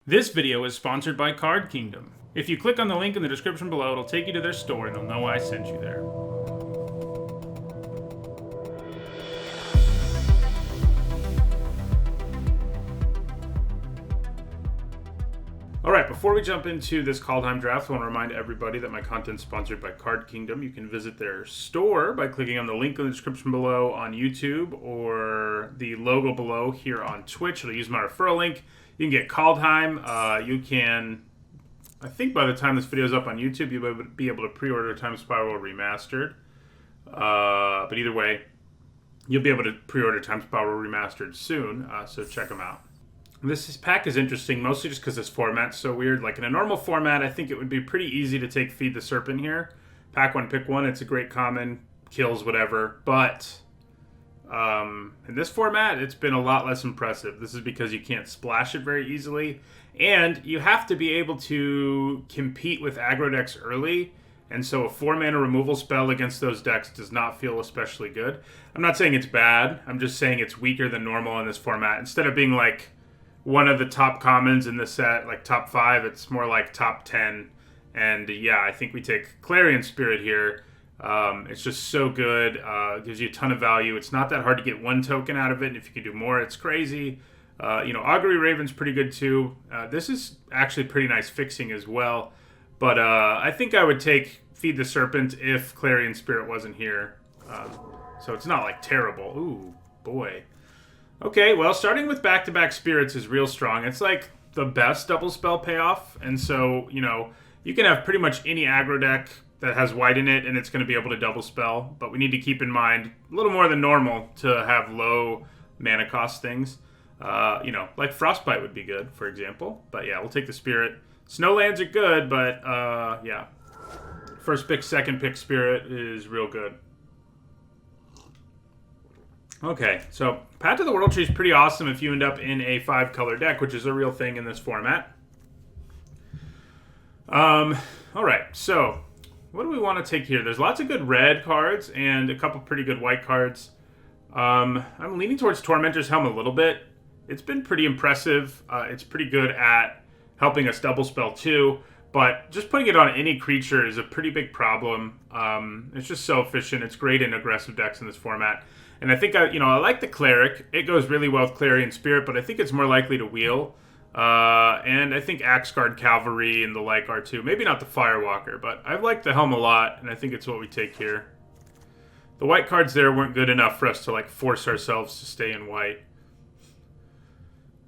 This video is sponsored by Card Kingdom. If you click on the link in the description below, it'll take you to their store and they'll know I sent you there. Alright, before we jump into this Kaldheim draft, I want to remind everybody that my content's sponsored by Card Kingdom. You can visit their store by clicking on the link in the description below on YouTube or the logo below here on Twitch. It'll use my referral link. You can get Kaldheim. You can, I think by the time this video is up on YouTube, you'll be able to pre-order Time Spiral Remastered. But either way, you'll be able to pre-order Time Spiral Remastered soon, so check them out. This pack is interesting, mostly just because this format's so weird. Like in a normal format, I think it would be pretty easy to take Feed the Serpent here. Pack one, pick one. It's a great common, kills whatever. But in this format, it's been a lot less impressive. This is because you can't splash it very easily. And you have to be able to compete with aggro decks early. And so a 4-mana removal spell against those decks does not feel especially good. I'm not saying it's bad. I'm just saying it's weaker than normal in this format. Instead of being like one of the top commons in the set, like top 5, it's more like top 10. And yeah, I think we take Clarion Spirit here. It's just so good. Gives you a ton of value. It's not that hard to get one token out of it. If you can do more, it's crazy. Augury Raven's pretty good too. This is actually pretty nice fixing as well. But I think I would take Feed the Serpent if Clarion Spirit wasn't here. So it's not like terrible. Ooh, boy. Okay, well, starting with back-to-back spirits is real strong. It's like the best double spell payoff. And so, you can have pretty much any aggro deck that has white in it, and it's going to be able to double spell. But we need to keep in mind a little more than normal to have low mana cost things. Like Frostbite would be good, for example. But yeah, we'll take the Spirit. Snowlands are good, but yeah. First pick, second pick Spirit is real good. Okay, so Path to the World Tree is pretty awesome if you end up in a 5-color deck, which is a real thing in this format. Alright, so what do we want to take here? There's lots of good red cards and a couple pretty good white cards. I'm leaning towards Tormentor's Helm a little bit. It's been pretty impressive. It's pretty good at helping us double spell too, but just putting it on any creature is a pretty big problem. It's just so efficient. It's great in aggressive decks in this format. And I think, I like the Cleric. It goes really well with Clarion Spirit, but I think it's more likely to wheel. And I think Axguard Cavalry and the like are too. Maybe not the Firewalker, but I like the Helm a lot, and I think it's what we take here. The white cards there weren't good enough for us to force ourselves to stay in white.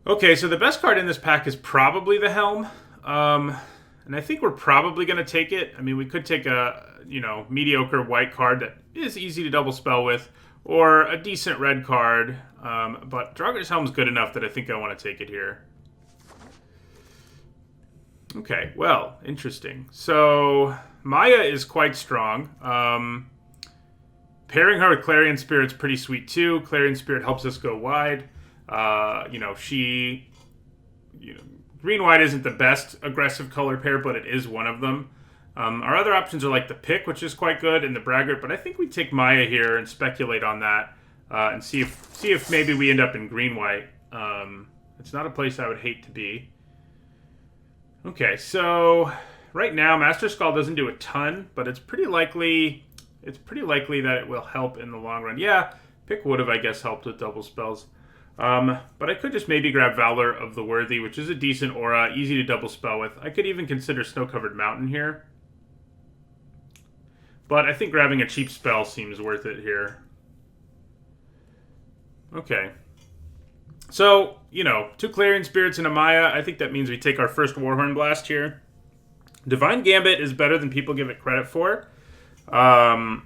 Okay, so the best card in this pack is probably the Helm. And I think we're probably going to take it. I mean, we could take a, mediocre white card that is easy to double spell with, or a decent red card. But Draugr's Helm's good enough that I think I want to take it here. Okay, well, interesting. So, Maya is quite strong. Pairing her with Clarion Spirit's pretty sweet too. Clarion Spirit helps us go wide. Green-white isn't the best aggressive color pair, but it is one of them. Our other options are like the Pick, which is quite good, and the Braggart, but I think we take Maya here and speculate on that and see if maybe we end up in green-white. It's not a place I would hate to be. Okay, so right now Master Skull doesn't do a ton, but it's pretty likely that it will help in the long run. Yeah, Pick would have, I guess, helped with double spells. But I could just maybe grab Valor of the Worthy, which is a decent aura, easy to double spell with. I could even consider Snow-Covered Mountain here. But I think grabbing a cheap spell seems worth it here. Okay. So, 2 Clarion Spirits and a Maya. I think that means we take our first Warhorn Blast here. Divine Gambit is better than people give it credit for. But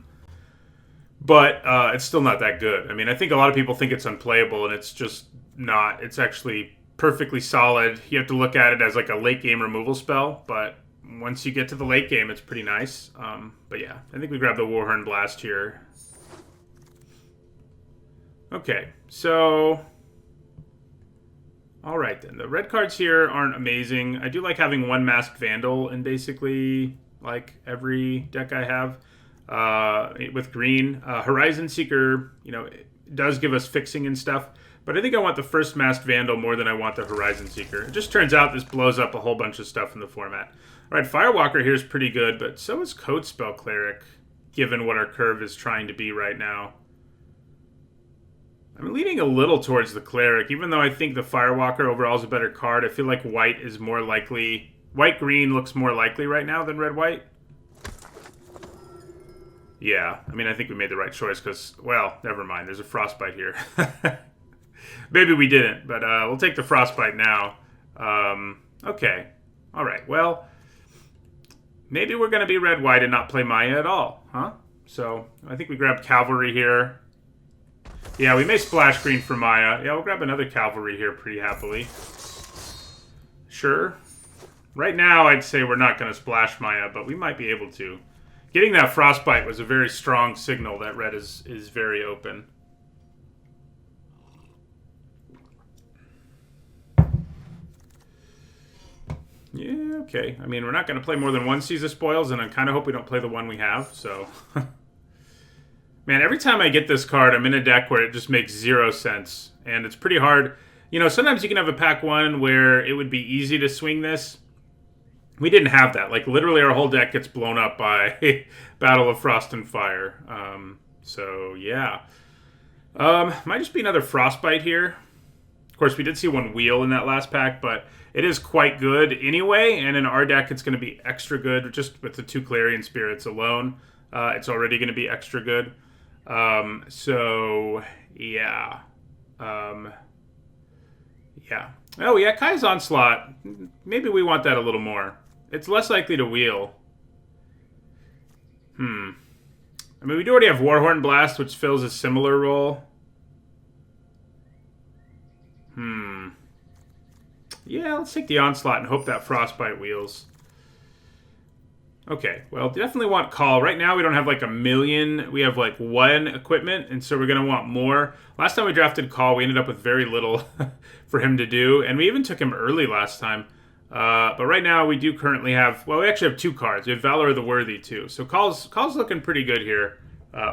it's still not that good. I mean, I think a lot of people think it's unplayable, and it's just not. It's actually perfectly solid. You have to look at it as like a late-game removal spell, but once you get to the late game, it's pretty nice. But yeah, I think we grab the Warhorn Blast here. Okay, so all right then. The red cards here aren't amazing. I do like having one Masked Vandal in basically like every deck I have. With green, Horizon Seeker, it does give us fixing and stuff, But I think I want the first Masked Vandal more than I want the Horizon Seeker. It just turns out this blows up a whole bunch of stuff in the format. Alright, Firewalker here is pretty good, but so is Code Spell Cleric, given what our curve is trying to be right now. I'm leaning a little towards the Cleric, even though I think the Firewalker overall is a better card. I feel like white is more likely... White-green looks more likely right now than red-white. Yeah, I mean, I think we made the right choice because, well, never mind. There's a Frostbite here. Maybe we didn't, but we'll take the Frostbite now. Okay. All right, well... Maybe we're going to be red-white and not play Maya at all, huh? So, I think we grabbed Cavalry here. Yeah, we may splash green for Maya. Yeah, we'll grab another Cavalry here pretty happily. Sure. Right now, I'd say we're not going to splash Maya, but we might be able to. Getting that Frostbite was a very strong signal that red is very open. Yeah, okay. I mean, we're not going to play more than one Seize the Spoils, and I kind of hope we don't play the one we have, so... Man, every time I get this card, I'm in a deck where it just makes zero sense, and it's pretty hard. You know, sometimes you can have a pack one where it would be easy to swing this. We didn't have that. Like, literally our whole deck gets blown up by Battle of Frost and Fire. So, yeah. Might just be another Frostbite here. Of course, we did see one wheel in that last pack, but... It is quite good anyway, and in our deck it's going to be extra good. Just with the 2 Clarion Spirits alone, it's already going to be extra good. So, yeah. Yeah. Oh, yeah, Kai's Onslaught. Maybe we want that a little more. It's less likely to wheel. I mean, we do already have Warhorn Blast, which fills a similar role. Yeah, let's take the Onslaught and hope that Frostbite wheels. Okay, well, definitely want Call. Right now, we don't have like a million. We have like 1 equipment, and so we're going to want more. Last time we drafted Call, we ended up with very little for him to do, and we even took him early last time. But right now, we do currently have... Well, we actually have 2 cards. We have Valor of the Worthy, too. So Call's looking pretty good here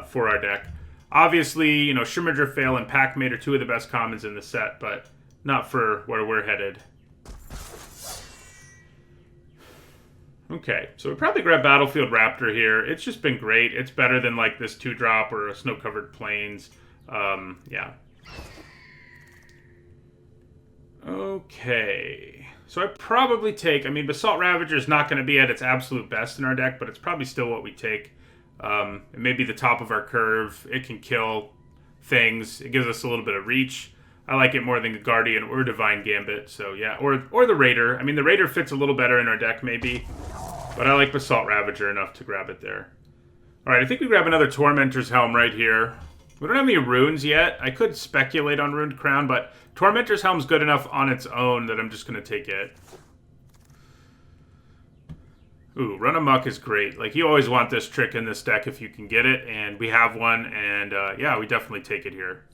for our deck. Obviously, you know, Shrimmer Fail and Packmate are 2 of the best commons in the set, but not for where we're headed. Okay, so we probably grab Battlefield Raptor here. It's just been great. It's better than like this 2-drop or a Snow-Covered Plains. Yeah. Okay. So I probably take... I mean, Basalt Ravager is not going to be at its absolute best in our deck, but it's probably still what we take. It may be the top of our curve. It can kill things. It gives us a little bit of reach. I like it more than the Guardian or Divine Gambit, so yeah. Or the Raider. I mean, the Raider fits a little better in our deck, maybe. But I like Basalt Ravager enough to grab it there. Alright, I think we grab another Tormentor's Helm right here. We don't have any runes yet. I could speculate on Runed Crown, but Tormentor's Helm's good enough on its own that I'm just going to take it. Ooh, Run Amok is great. Like, you always want this trick in this deck if you can get it, and we have one, and yeah, we definitely take it here.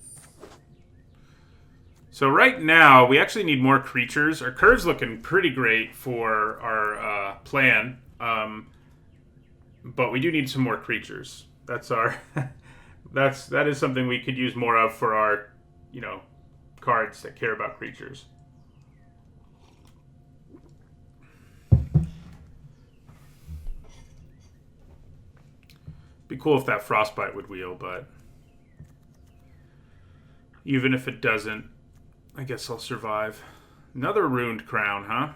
So right now, we actually need more creatures. Our curve's looking pretty great for our plan, but we do need some more creatures. That's our... that is something we could use more of for our, you know, cards that care about creatures. Be cool if that Frostbite would wheel, but even if it doesn't, I guess I'll survive. Another Runed Crown, huh?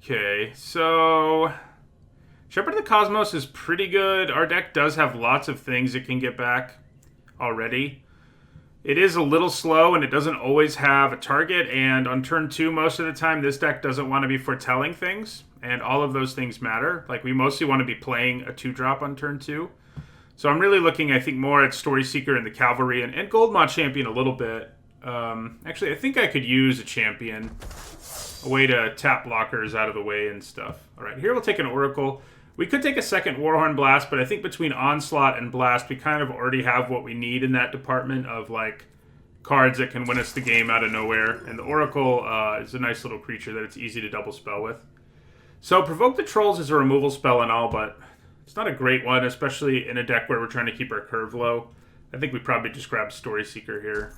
Okay, so Shepherd of the Cosmos is pretty good. Our deck does have lots of things it can get back already. It is a little slow, and it doesn't always have a target, and on turn 2, most of the time, this deck doesn't want to be foretelling things, and all of those things matter. Like, we mostly want to be playing a 2-drop on turn 2. So I'm really looking, I think, more at Story Seeker and the Cavalry, and Goldmont Champion a little bit. Actually, I think I could use a Champion, a way to tap blockers out of the way and stuff. All right, here we'll take an Oracle. We could take a second Warhorn Blast, but I think between Onslaught and Blast, we kind of already have what we need in that department of, like, cards that can win us the game out of nowhere. And the Oracle is a nice little creature that it's easy to double spell with. So Provoke the Trolls is a removal spell and all, but it's not a great one, especially in a deck where we're trying to keep our curve low. I think we probably just grab Story Seeker here.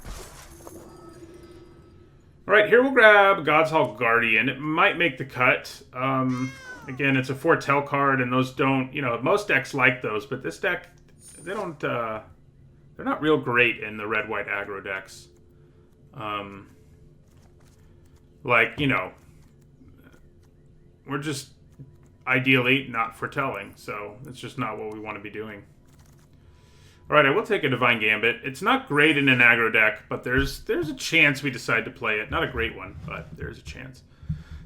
Alright, here we'll grab God's Hall Guardian. It might make the cut. Again, it's a foretell card, and those don't, most decks like those, but this deck, they don't, they're not real great in the red-white aggro decks. We're just ideally not foretelling, so it's just not what we want to be doing. Alright, I will take a Divine Gambit. It's not great in an aggro deck, but there's a chance we decide to play it. Not a great one, but there's a chance.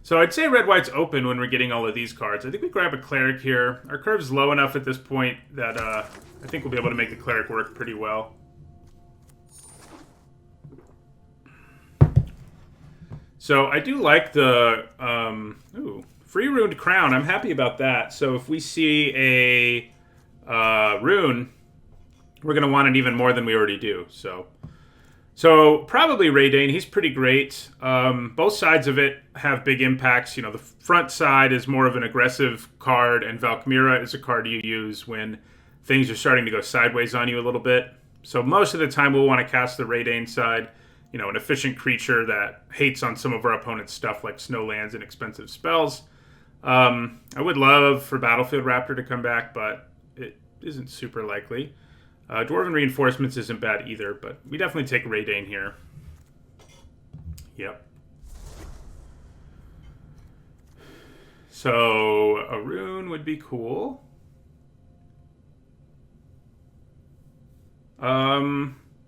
So I'd say red-white's open when we're getting all of these cards. I think we grab a Cleric here. Our curve's low enough at this point that I think we'll be able to make the Cleric work pretty well. So I do like the Free Runed Crown. I'm happy about that. So if we see a rune, we're going to want it even more than we already do. So probably Raydane. He's pretty great. Both sides of it have big impacts. The front side is more of an aggressive card, and Valkmira is a card you use when things are starting to go sideways on you a little bit. So most of the time we'll want to cast the Raydane side. An efficient creature that hates on some of our opponent's stuff like snowlands and expensive spells. I would love for Battlefield Raptor to come back, but it isn't super likely. Dwarven Reinforcements isn't bad either, but we definitely take Raydane here. Yep. So a rune would be cool.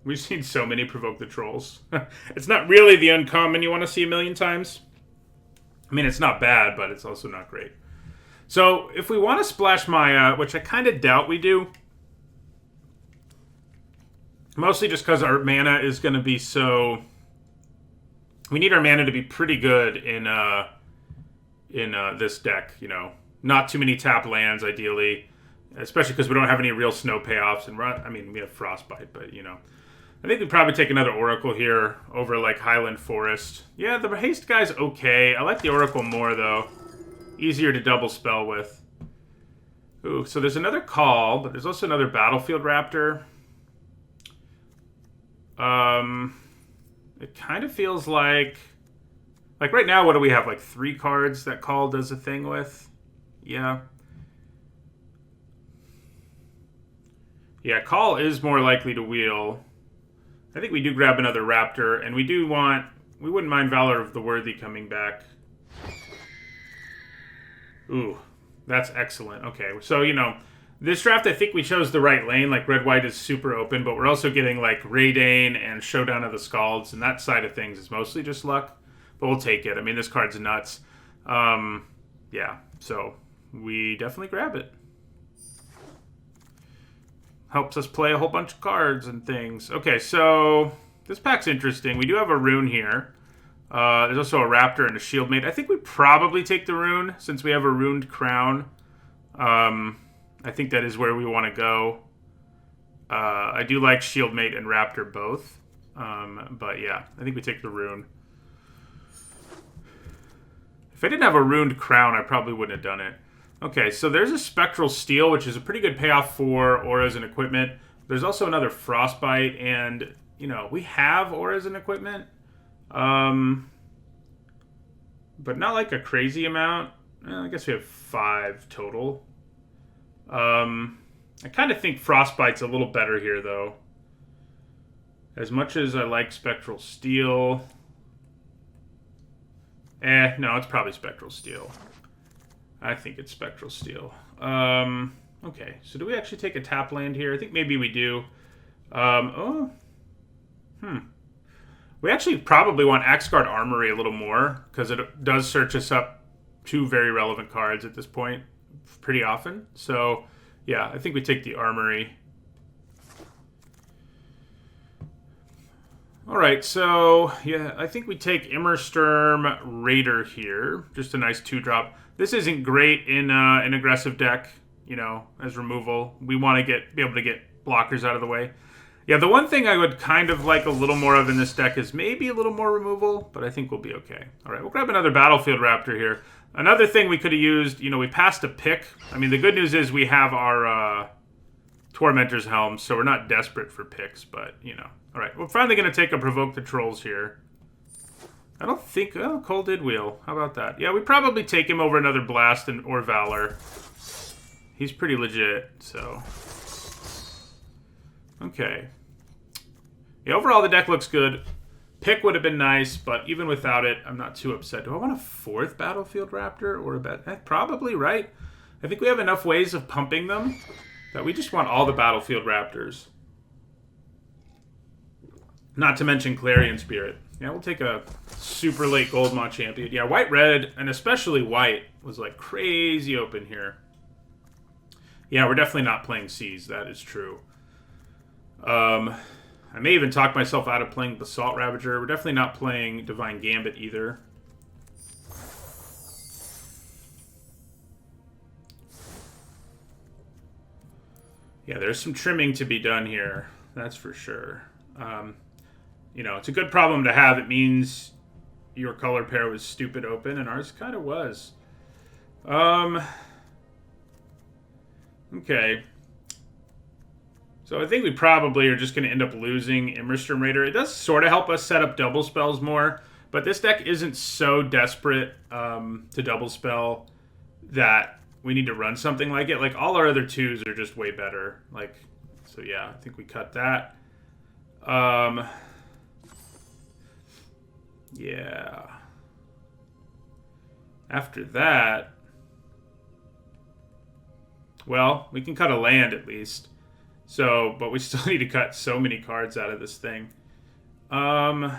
We've seen so many Provoke the Trolls. It's not really the uncommon you want to see a million times. I mean, it's not bad, but it's also not great. So if we want to splash Maya, which I kind of doubt we do, mostly just because our mana is going to be so... We need our mana to be pretty good in this deck, Not too many tap lands, ideally. Especially because we don't have any real snow payoffs. And we have Frostbite, but, I think we'd probably take another Oracle here over, like, Highland Forest. Yeah, the haste guy's okay. I like the Oracle more, though. Easier to double spell with. Ooh, so there's another Call, but there's also another Battlefield Raptor. It kind of feels like right now, what do we have? Like 3 cards that Call does a thing with? Yeah. Yeah, Call is more likely to wheel. I think we do grab another Raptor, and we wouldn't mind Valor of the Worthy coming back. Ooh, that's excellent. Okay, so, this draft, I think we chose the right lane. Like, red-white is super open, but we're also getting, like, Raydane and Showdown of the Scalds, and that side of things is mostly just luck. But we'll take it. I mean, this card's nuts. Yeah, so we definitely grab it. Helps us play a whole bunch of cards and things. Okay, so this pack's interesting. We do have a rune here. There's also a Raptor and a Shieldmate. I think we probably take the rune since we have a runed crown. I think that is where we want to go. I do like Shieldmate and Raptor both. But yeah, I think we take the rune. If I didn't have a runed crown, I probably wouldn't have done it. Okay, so there's a Spectral Steel, which is a pretty good payoff for auras and equipment. There's also another Frostbite, and, we have auras and equipment. But not like a crazy amount. I guess we have 5 total. I kind of think Frostbite's a little better here, though. As much as I like Spectral Steel... no, it's probably Spectral Steel. I think it's Spectral Steel. Okay, so do we actually take a tap land here? I think maybe we do. We actually probably want Axgard Armory a little more, because it does search us up 2 very relevant cards at this point pretty often. So, yeah, I think we take the Armory. Alright, so, yeah, I think we take Immersturm Raider here. Just a nice 2-drop. This isn't great in an aggressive deck, as removal. We want to be able to get blockers out of the way. Yeah, the one thing I would kind of like a little more of in this deck is maybe a little more removal, but I think we'll be okay. Alright, we'll grab another Battlefield Raptor here. Another thing we could have used, we passed a pick. I mean, the good news is we have our Tormentor's Helm, so we're not desperate for picks, but, you know. All right, we're finally going to take a Provoke the Trolls here. I don't think... Oh, Cole did wheel. How about that? Yeah, we probably take him over another Blast or Valor. He's pretty legit, so... Okay. Yeah, overall the deck looks good. Pick would have been nice, but even without it, I'm not too upset. Do I want a 4th Battlefield Raptor or a bet? Probably, right? I think we have enough ways of pumping them that we just want all the Battlefield Raptors. Not to mention Clarion Spirit. Yeah, we'll take a super late Goldmont champion. Yeah, white-red, and especially white, was like crazy open here. Yeah, we're definitely not playing Seas. That is true. I may even talk myself out of playing Basalt Ravager. We're definitely not playing Divine Gambit either. Yeah, there's some trimming to be done here. That's for sure. You know, it's a good problem to have. It means your color pair was stupid open, and ours kind of was. Okay. So I think we probably are just going to end up losing Immersturm Raider. It does sort of help us set up double spells more, but this deck isn't so desperate to double spell that we need to run something like it. Like, all our other 2s are just way better. Like, so yeah, I think we cut that. Yeah. After that, well, we can cut a land at least. So, but we still need to cut so many cards out of this thing. I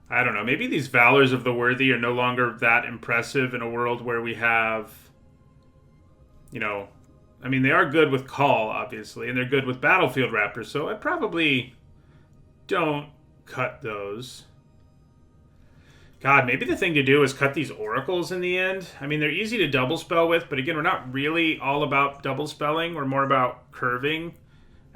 don't know. Maybe these Valors of the Worthy are no longer that impressive in a world where we have, you know, I mean, they are good with Call, obviously, and they're good with Battlefield Raptors, so I probably don't cut those. God, maybe the thing to do is cut these Oracles in the end. I mean, they're easy to double spell with, but again, we're not really all about double spelling. We're more about curving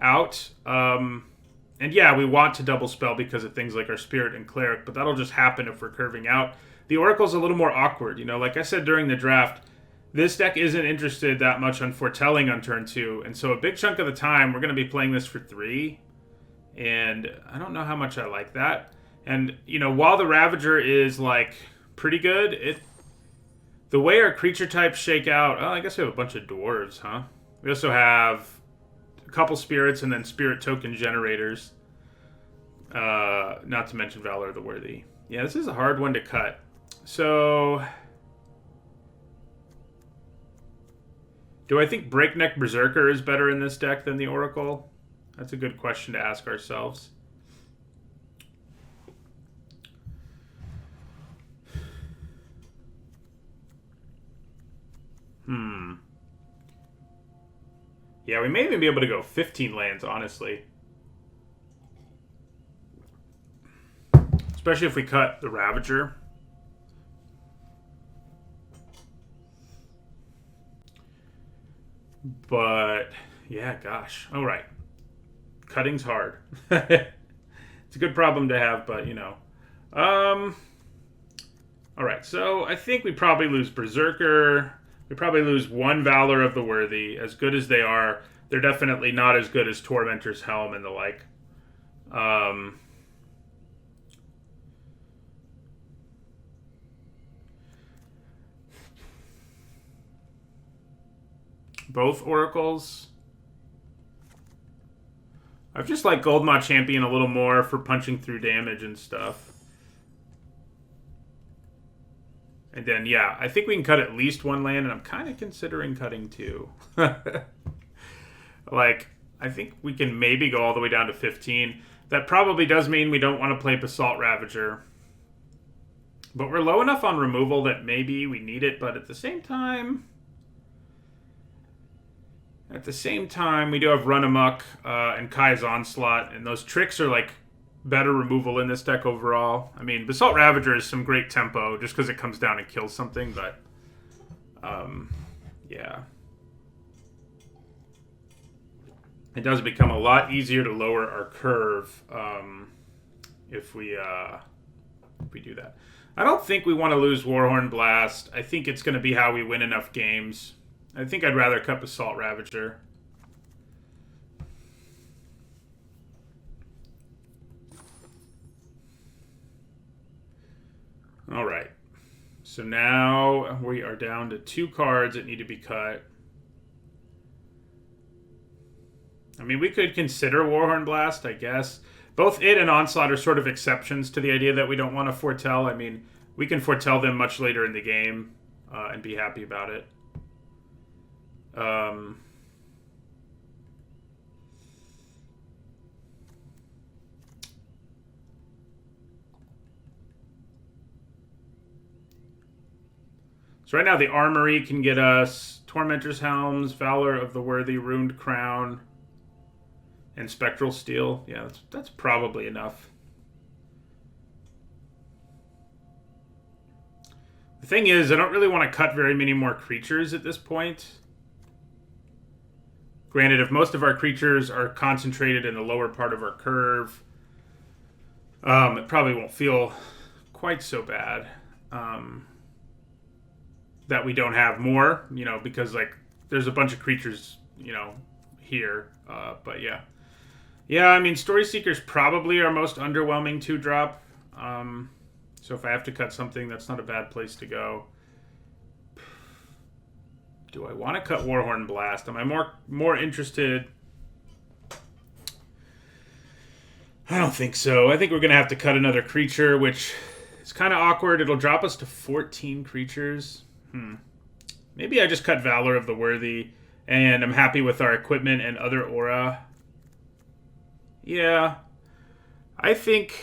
out. And yeah, we want to double spell because of things like our Spirit and Cleric, but that'll just happen if we're curving out. The Oracle's a little more awkward. You know, like I said during the draft, this deck isn't interested that much on foretelling on turn 2, and so a big chunk of the time, we're going to be playing this for 3, and I don't know how much I like that. And, you know, while the Ravager is, like, pretty good, the way our creature types shake out... Oh, I guess we have a bunch of dwarves, huh? We also have a couple spirits and then spirit token generators. Not to mention Valor of the Worthy. Yeah, this is a hard one to cut. So... do I think Breakneck Berserker is better in this deck than the Oracle? That's a good question to ask ourselves. Yeah, we may even be able to go 15 lands, honestly. Especially if we cut the Ravager. But, yeah, gosh. All right. Cutting's hard. It's a good problem to have, but, you know. All right, so I think we probably lose Berserker. We probably lose one Valor of the Worthy. As good as they are, they're definitely not as good as Tormentor's Helm and the like. Both Oracles. I've just liked Goldmont Champion a little more for punching through damage and stuff. And then, yeah, I think we can cut at least one land, and I'm kind of considering cutting 2. Like, I think we can maybe go all the way down to 15. That probably does mean we don't want to play Basalt Ravager. But we're low enough on removal that maybe we need it, but at the same time... we do have Run Amok and Kai's Onslaught, and those tricks are, like, better removal in this deck overall. I mean, Basalt Ravager is some great tempo just because it comes down and kills something, but yeah. It does become a lot easier to lower our curve if we do that. I don't think we want to lose Warhorn Blast. I think it's going to be how we win enough games. I think I'd rather cut Basalt Ravager. All right. So now we are down to 2 cards that need to be cut. I mean, we could consider Warhorn Blast, I guess. Both it and Onslaught are sort of exceptions to the idea that we don't want to foretell. I mean, we can foretell them much later in the game and be happy about it. So right now the Armory can get us Tormentor's Helms, Valor of the Worthy, Ruined Crown, and Spectral Steel. Yeah, that's probably enough. The thing is, I don't really want to cut very many more creatures at this point. Granted, if most of our creatures are concentrated in the lower part of our curve, it probably won't feel quite so bad. That we don't have more, you know, because like there's a bunch of creatures, you know, here. But yeah. Yeah, I mean, Story Seeker's probably our most underwhelming 2-drop. So if I have to cut something, that's not a bad place to go. Do I want to cut Warhorn Blast? Am I more interested? I don't think so. I think we're going to have to cut another creature, which is kind of awkward. It'll drop us to 14 creatures. Maybe I just cut Valor of the Worthy, and I'm happy with our equipment and other aura. Yeah, I think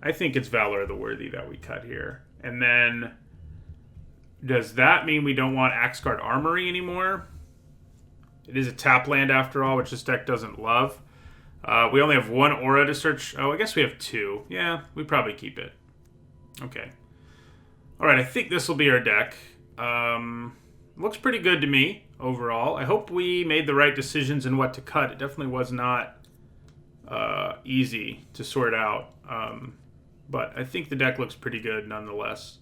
it's Valor of the Worthy that we cut here. And then, does that mean we don't want Axguard Armory anymore? It is a tap land after all, which this deck doesn't love. We only have 1 aura to search. Oh, I guess we have 2. Yeah, we probably keep it. Okay. All right, I think this will be our deck. Looks pretty good to me overall. I hope we made the right decisions in what to cut. It definitely was not easy to sort out, but I think the deck looks pretty good nonetheless.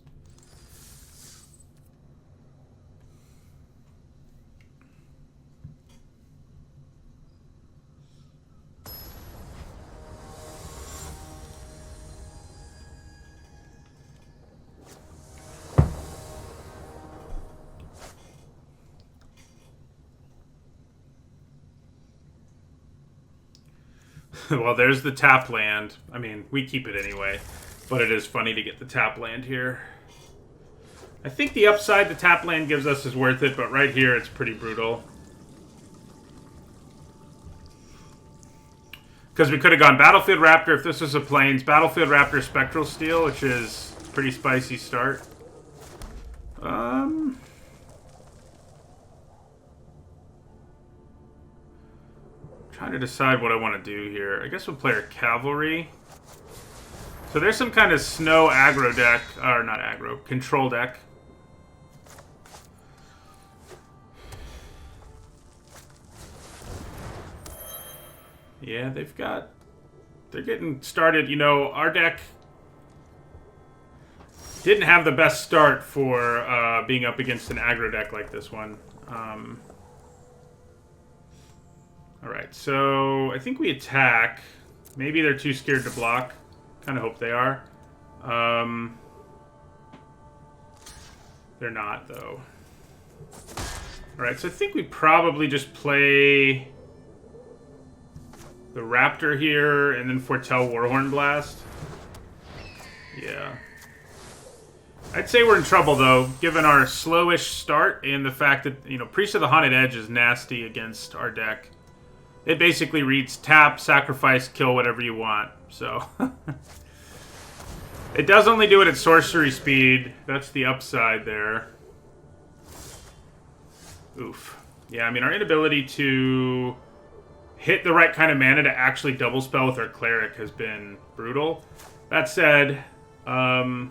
Well, there's the tap land. I mean, we keep it anyway, but it is funny to get the tap land here. I think the upside the tap land gives us is worth it, but right here it's pretty brutal. Because we could have gone Battlefield Raptor if this was a Plains, Battlefield Raptor Spectral Steel, which is a pretty spicy start. Trying to decide what I want to do here. I guess we'll play our Cavalry. So there's some kind of snow aggro deck, or not aggro, control deck. Yeah, they're getting started. You know, our deck didn't have the best start for being up against an aggro deck like this one. Alright, so I think we attack. Maybe they're too scared to block. Kind of hope they are. They're not, though. Alright, so I think we probably just play the Raptor here and then foretell Warhorn Blast. Yeah. I'd say we're in trouble, though, given our slowish start and the fact that, you know, Priest of the Haunted Edge is nasty against our deck. It basically reads tap, sacrifice, kill whatever you want. So it does only do it at sorcery speed. That's the upside there. Oof. Yeah, I mean, our inability to hit the right kind of mana to actually double spell with our cleric has been brutal. That said, I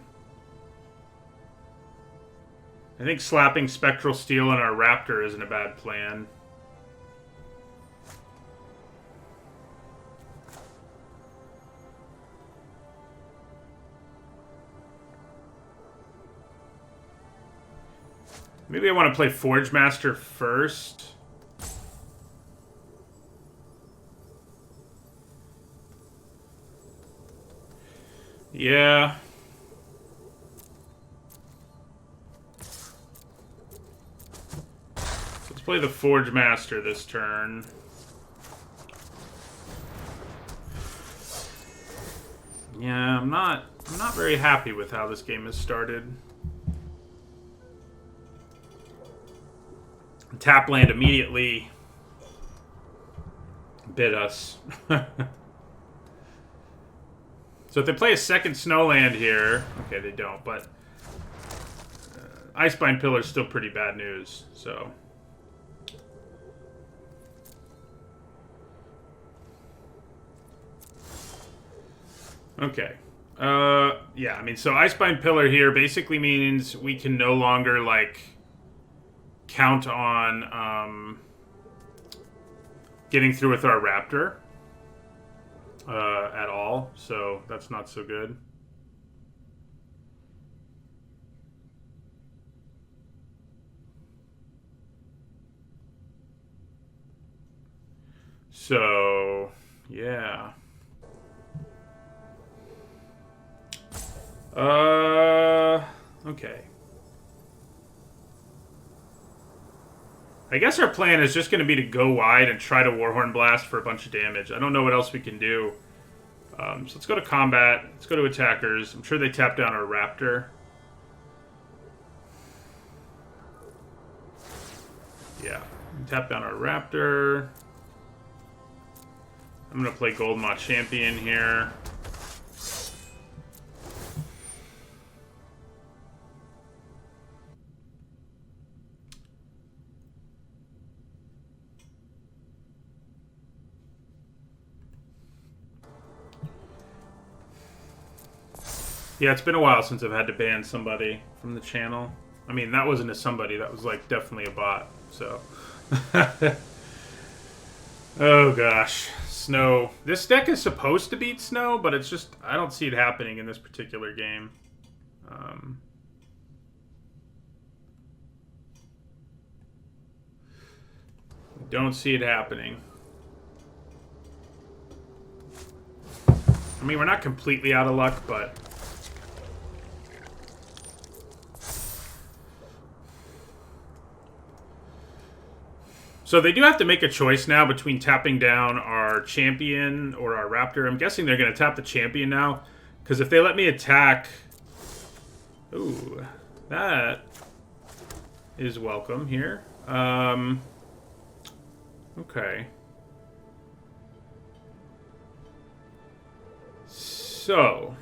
think slapping Spectral Steel on our Raptor isn't a bad plan. Maybe I want to play Forge Master first. Yeah. play the Forge Master this turn. Yeah, I'm not very happy with how this game has started. Tap land immediately bit us. So if they play a second snow land here, okay, they don't, but Icebind Pillar is still pretty bad news, so. Okay. Yeah, I mean, so Icebind Pillar here basically means we can no longer, like, count on getting through with our Raptor at all, so that's not so good. So, yeah. Okay. I guess our plan is just going to be to go wide and try to Warhorn Blast for a bunch of damage. I don't know what else we can do. So let's go to combat. Let's go to attackers. I'm sure they tap down our Raptor. Yeah. Tap down our Raptor. I'm going to play Goldmaw Champion here. Yeah, it's been a while since I've had to ban somebody from the channel. I mean, that wasn't a somebody. That was, like, definitely a bot, so. Oh, gosh. Snow. This deck is supposed to beat Snow, but it's just, I don't see it happening in this particular game. Don't see it happening. I mean, we're not completely out of luck, but... So they do have to make a choice now between tapping down our champion or our Raptor. I'm guessing they're going to tap the champion now, because if they let me attack... Ooh, that is welcome here. Okay. So,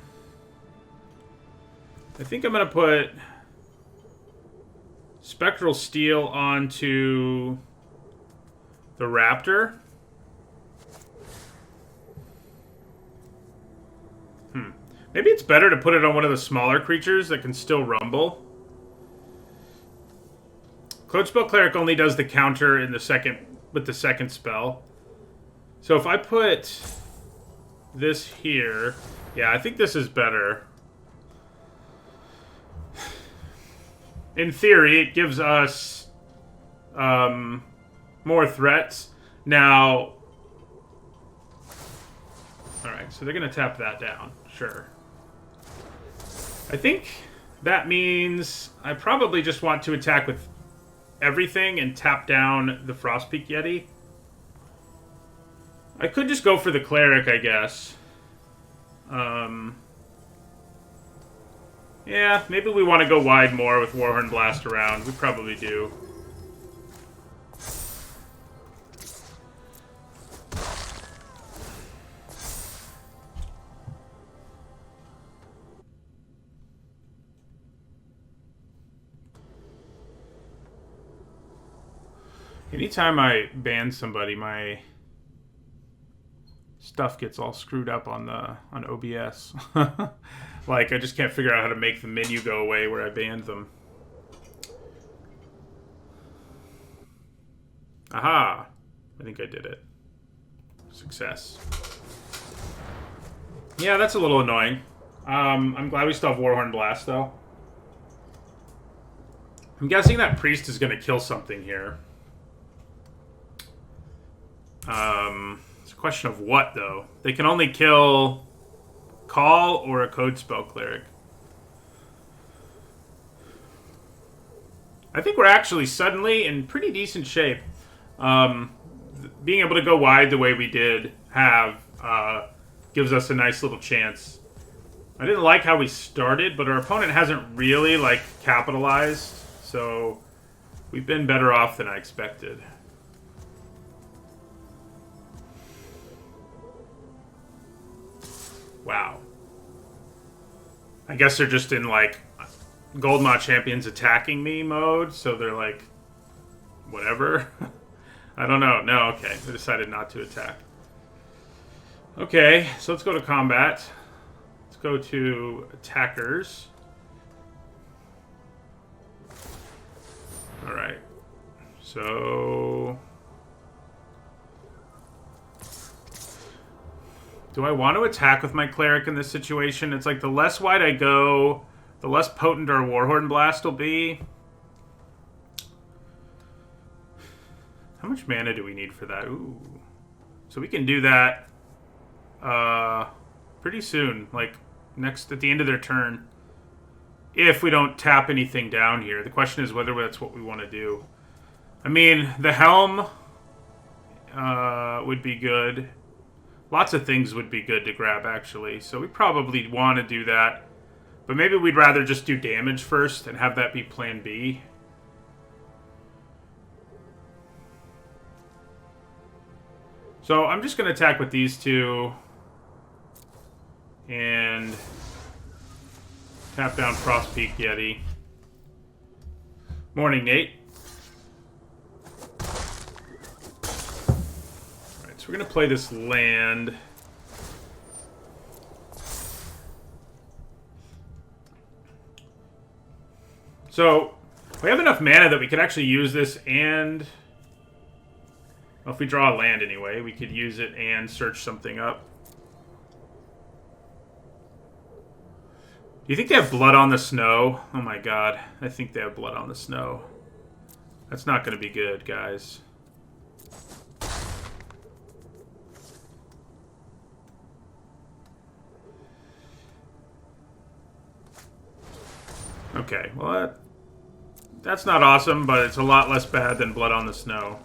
I think I'm going to put Spectral Steel onto the Raptor. Maybe it's better to put it on one of the smaller creatures that can still rumble. Cloakspell Cleric only does the counter in the second with the second spell. So if I put this here, yeah, I think this is better. In theory, it gives us more threats. Now, alright, so they're going to tap that down. Sure. I think that means I probably just want to attack with everything and tap down the Frostpeak Yeti. I could just go for the Cleric, I guess. Yeah, maybe we want to go wide more with Warhorn Blast around. We probably do. Anytime I ban somebody, my stuff gets all screwed up on OBS. Like, I just can't figure out how to make the menu go away where I banned them. Aha! I think I did it. Success. Yeah, that's a little annoying. I'm glad we still have Warhorn Blast, though. I'm guessing that Priest is going to kill something here. It's a question of what, though. They can only kill Call or a Code Spell Cleric. I think we're actually suddenly in pretty decent shape. Being able to go wide the way we did gives us a nice little chance. I didn't like how we started, but our opponent hasn't really, like, capitalized. So we've been better off than I expected. Wow. I guess they're just in, like, Goldmot Champions attacking me mode, so they're like, whatever. I don't know. No, okay. They decided not to attack. Okay, so let's go to combat. Let's go to attackers. Alright. So... do I want to attack with my cleric in this situation? It's like the less wide I go, the less potent our Warhorn Blast will be. How much mana do we need for that? Ooh. So we can do that pretty soon, like at the end of their turn. If we don't tap anything down here. The question is whether that's what we want to do. I mean, the Helm would be good. Lots of things would be good to grab, actually. So we probably want to do that. But maybe we'd rather just do damage first and have that be plan B. So I'm just going to attack with these two. And tap down Frostpeak Yeti. Morning, Nate. Alright, so we're going to play this land. So, we have enough mana that we could actually use this and... well, if we draw a land anyway, we could use it and search something up. Do you think they have blood on the snow? Oh my god, I think they have blood on the snow. That's not going to be good, guys. Okay, well, that's not awesome, but it's a lot less bad than blood on the snow.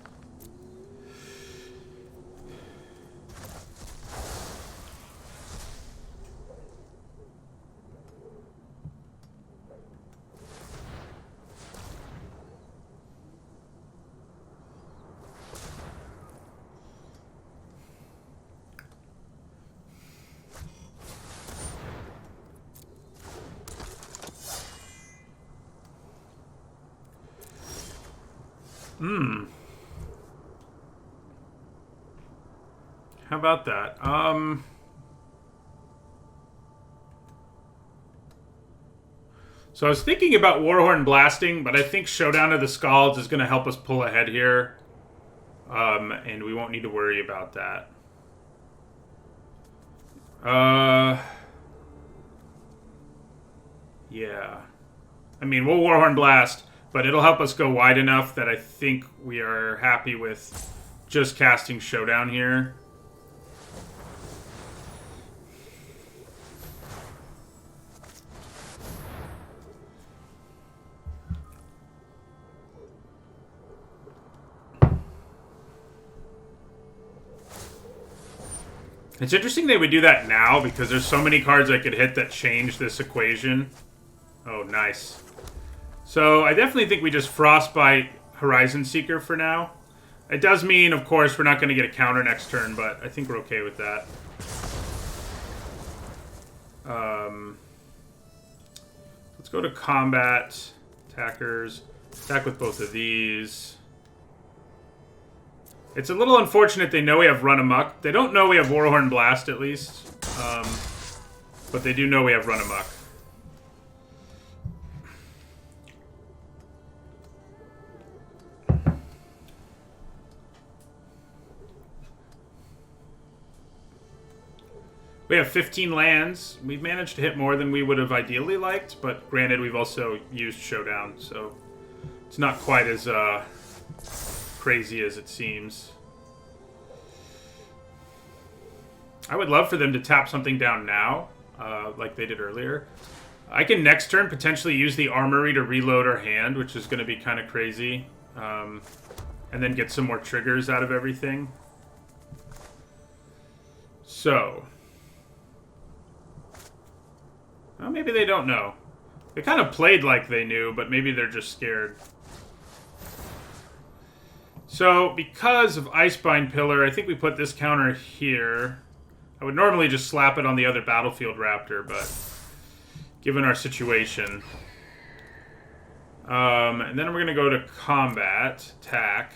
How about that? So I was thinking about Warhorn blasting, but I think Showdown of the Scalds is going to help us pull ahead here. And we won't need to worry about that. Yeah. I mean, we'll Warhorn blast, but it'll help us go wide enough that I think we are happy with just casting Showdown here. It's interesting they would do that now because there's so many cards I could hit that change this equation. Oh, nice. So I definitely think we just Frostbite Horizon Seeker for now. It does mean, of course, we're not going to get a counter next turn, but I think we're okay with that. Let's go to combat. Attackers. Attack with both of these. It's a little unfortunate they know we have Run Amok. They don't know we have Warhorn Blast, at least. But they do know we have Run Amok. We have 15 lands. We've managed to hit more than we would have ideally liked, but granted, we've also used Showdown, so it's not quite as crazy as it seems. I would love for them to tap something down now, like they did earlier. I can next turn potentially use the Armory to reload our hand, which is going to be kind of crazy. And then get some more triggers out of everything. So. Well, maybe they don't know. They kind of played like they knew, but maybe they're just scared. So, because of Icebind Pillar, I think we put this counter here. I would normally just slap it on the other Battlefield Raptor, but given our situation. And then we're going to go to combat, attack.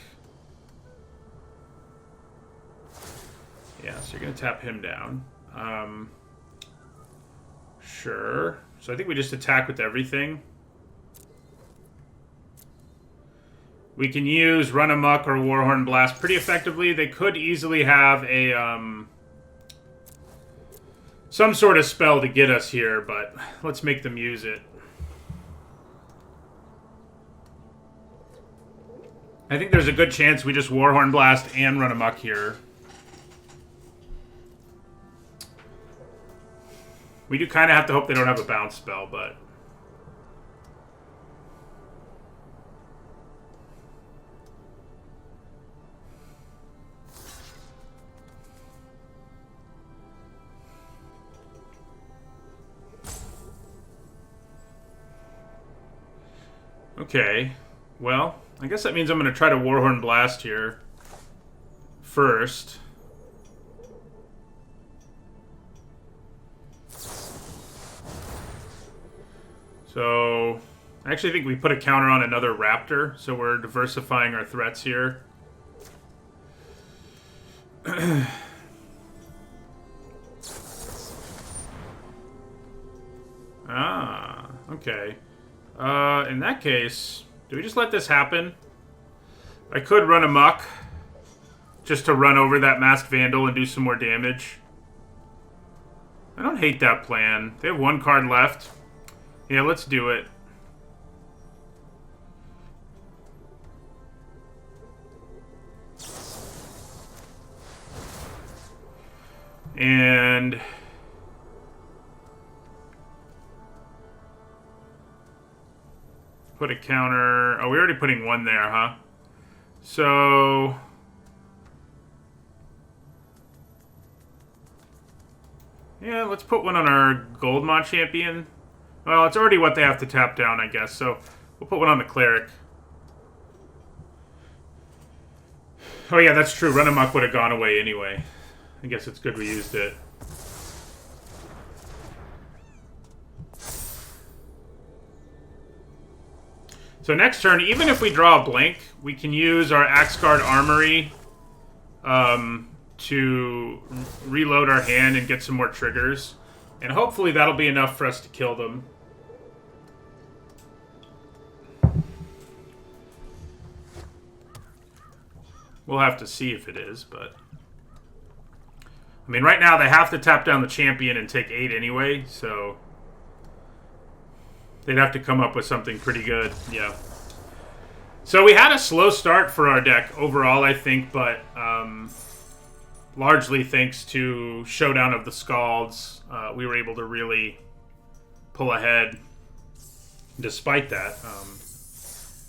Yeah, so you're going to tap him down. Sure. So I think we just attack with everything. We can use Run Amok or Warhorn Blast pretty effectively. They could easily have a some sort of spell to get us here, but let's make them use it. I think there's a good chance we just Warhorn Blast and Run Amok here. We do kind of have to hope they don't have a bounce spell, but... Okay, well, I guess that means I'm going to try to Warhorn Blast here first. So, I actually think we put a counter on another Raptor, so we're diversifying our threats here. Ah, okay. In that case, do we just let this happen? I could Run Amok, just to run over that Masked Vandal and do some more damage. I don't hate that plan. They have one card left. Yeah, let's do it. And... put a counter... Oh, we're already putting one there, huh? So... yeah, let's put one on our Goldmont champion. Well, it's already what they have to tap down, I guess, so we'll put one on the Cleric. Oh yeah, that's true. Run Amok would have gone away anyway. I guess it's good we used it. So next turn, even if we draw a blank, we can use our Axguard Armory to reload our hand and get some more triggers. And hopefully that'll be enough for us to kill them. We'll have to see if it is, but... I mean, right now they have to tap down the champion and take 8 anyway, so... they'd have to come up with something pretty good, yeah. So we had a slow start for our deck overall, I think, but largely thanks to Showdown of the Scalds, we were able to really pull ahead despite that.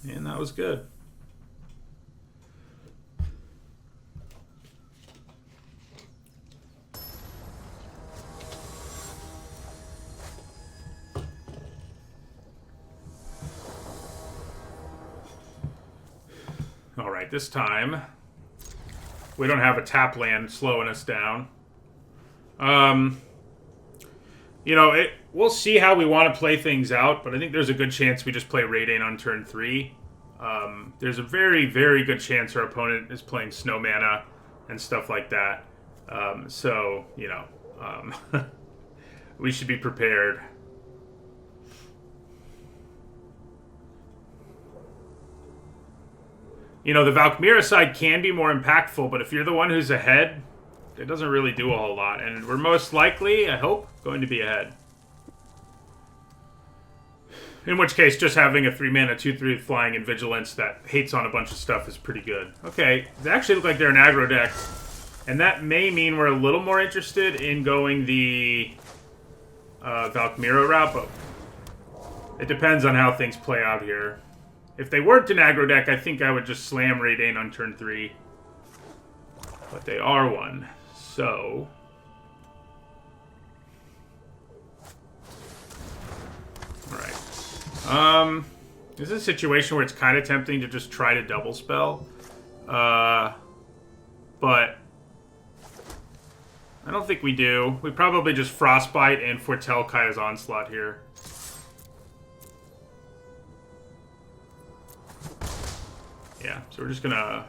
And that was good. Alright, this time we don't have a tap land slowing us down. You know, we'll see how we want to play things out, but I think there's a good chance we just play Raidane on turn 3. There's a very, very good chance our opponent is playing Snow Mana and stuff like that. So, you know, we should be prepared. You know, the Valkyria side can be more impactful, but if you're the one who's ahead, it doesn't really do a whole lot. And we're most likely, I hope, going to be ahead. In which case, just having a 3-mana 2/3 flying and vigilance that hates on a bunch of stuff is pretty good. Okay, they actually look like they're an aggro deck. And that may mean we're a little more interested in going the Valkyria route, but It depends on how things play out here. If they weren't an aggro deck, I think I would just slam Raidane on turn 3. But they are one, so... Alright. This is a situation where it's kind of tempting to just try to double spell. But... I don't think we do. We probably just Frostbite and foretell Kaya's Onslaught here. Yeah, so we're just gonna...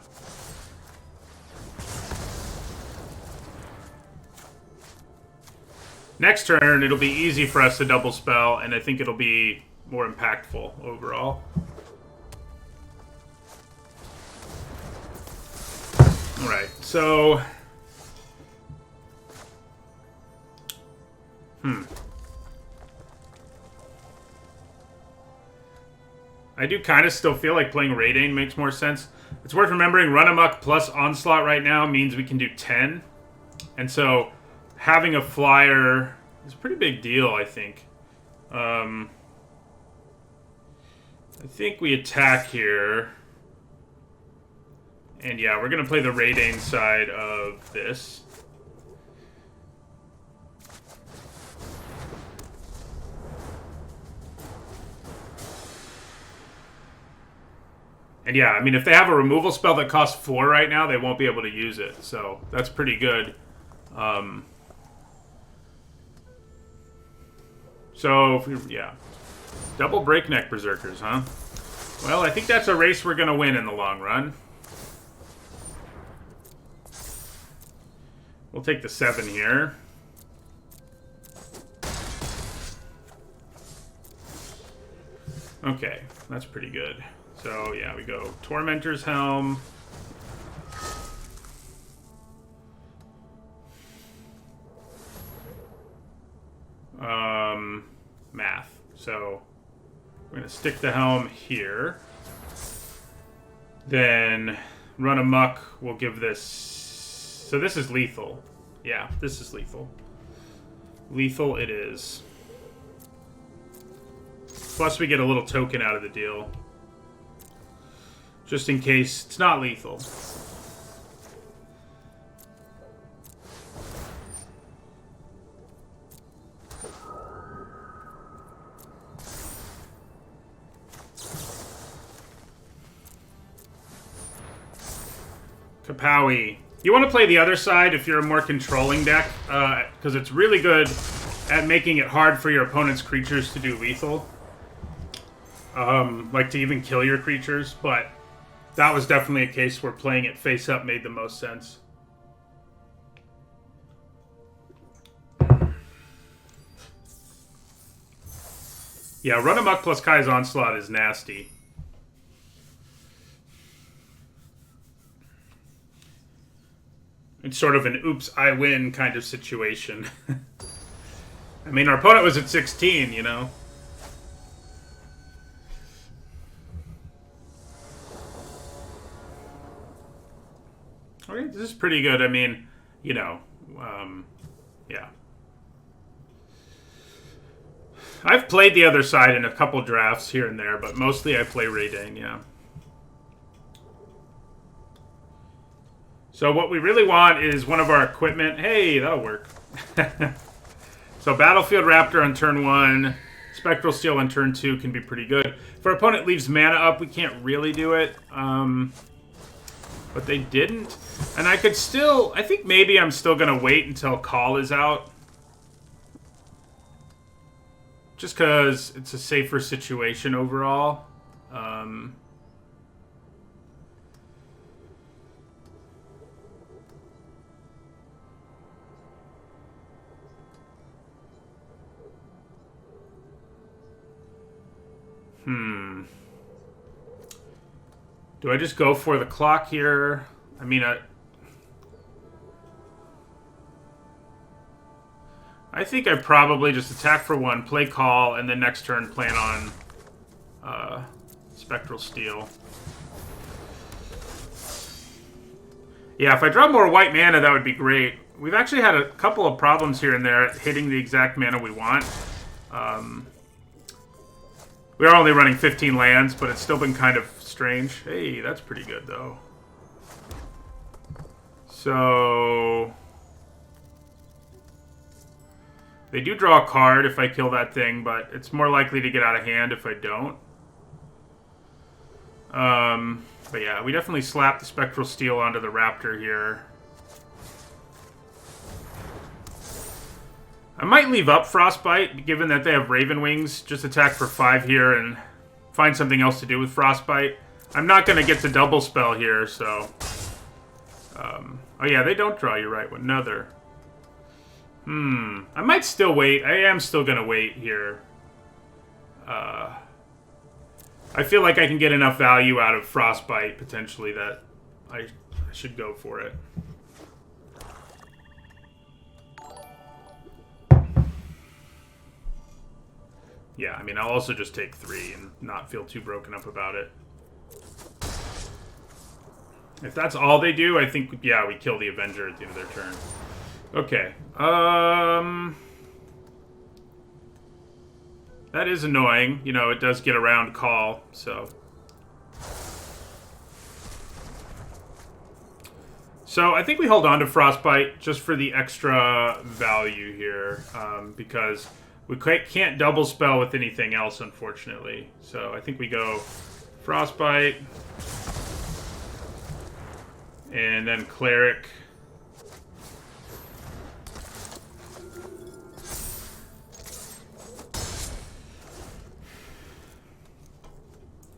Next turn, it'll be easy for us to double spell, and I think it'll be more impactful overall. Alright, so... I do kind of still feel like playing Raidane makes more sense. It's worth remembering Run Amok plus Onslaught right now means we can do 10. And so having a flyer is a pretty big deal, I think. I think we attack here. And yeah, we're going to play the Raidane side of this. And yeah, I mean, if they have a removal spell that costs 4 right now, they won't be able to use it. So that's pretty good. So, if we, yeah. Double Breakneck Berserkers, huh? Well, I think that's a race we're going to win in the long run. We'll take the 7 here. Okay, that's pretty good. So, yeah, we go Tormentor's Helm. Math. So, we're going to stick the Helm here. Then, Run Amok will give this... So this is lethal. Yeah, this is lethal. Lethal it is. Plus we get a little token out of the deal. Just in case it's not lethal. Kapowie. You want to play the other side if you're a more controlling deck, because it's really good at making it hard for your opponent's creatures to do lethal. Like to even kill your creatures, but that was definitely a case where playing it face up made the most sense. Yeah, Run Amok plus Kai's Onslaught is nasty. It's sort of an oops, I win kind of situation. I mean, our opponent was at 16, you know? Okay, this is pretty good. I mean, you know, yeah. I've played the other side in a couple drafts here and there, but mostly I play Raidane, yeah. So what we really want is one of our equipment. Hey, that'll work. So Battlefield Raptor on turn 1, Spectral Steel on turn 2 can be pretty good. If our opponent leaves mana up, we can't really do it. But they didn't. And I could still... I think maybe I'm still going to wait until Call is out. Just because it's a safer situation overall. Do I just go for the clock here? I mean, I think I probably just attack for 1, play Call, and then next turn plan on Spectral Steel. Yeah, if I draw more white mana, that would be great. We've actually had a couple of problems here and there hitting the exact mana we want. We are only running 15 lands, but it's still been kind of strange. Hey, that's pretty good, though. So... They do draw a card if I kill that thing, but it's more likely to get out of hand if I don't. But yeah, we definitely slapped the Spectral Steel onto the Raptor here. I might leave up Frostbite, given that they have Raven Wings. Just attack for 5 here and find something else to do with Frostbite. I'm not going to get to double spell here, so... oh yeah, they don't draw, you're right, with another. I might still wait. I am still going to wait here. I feel like I can get enough value out of Frostbite, potentially, that I should go for it. Yeah, I mean, I'll also just take 3 and not feel too broken up about it. If that's all they do, I think, yeah, we kill the Avenger at the end of their turn. Okay. That is annoying. You know, it does get around call, so... So, I think we hold on to Frostbite just for the extra value here, because we can't double spell with anything else, unfortunately. So, I think we go Frostbite, and then Cleric.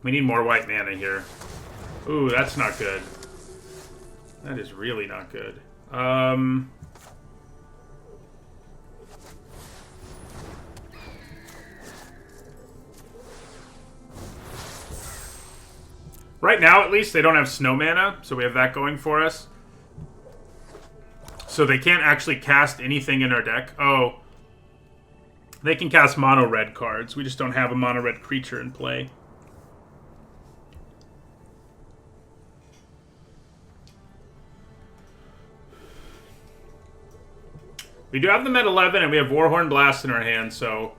We need more white mana here. Ooh, that's not good. That is really not good. Right now, at least, they don't have snow mana, so we have that going for us. So they can't actually cast anything in our deck. Oh. They can cast mono-red cards. We just don't have a mono-red creature in play. We do have them at 11, and we have Warhorn Blast in our hand, so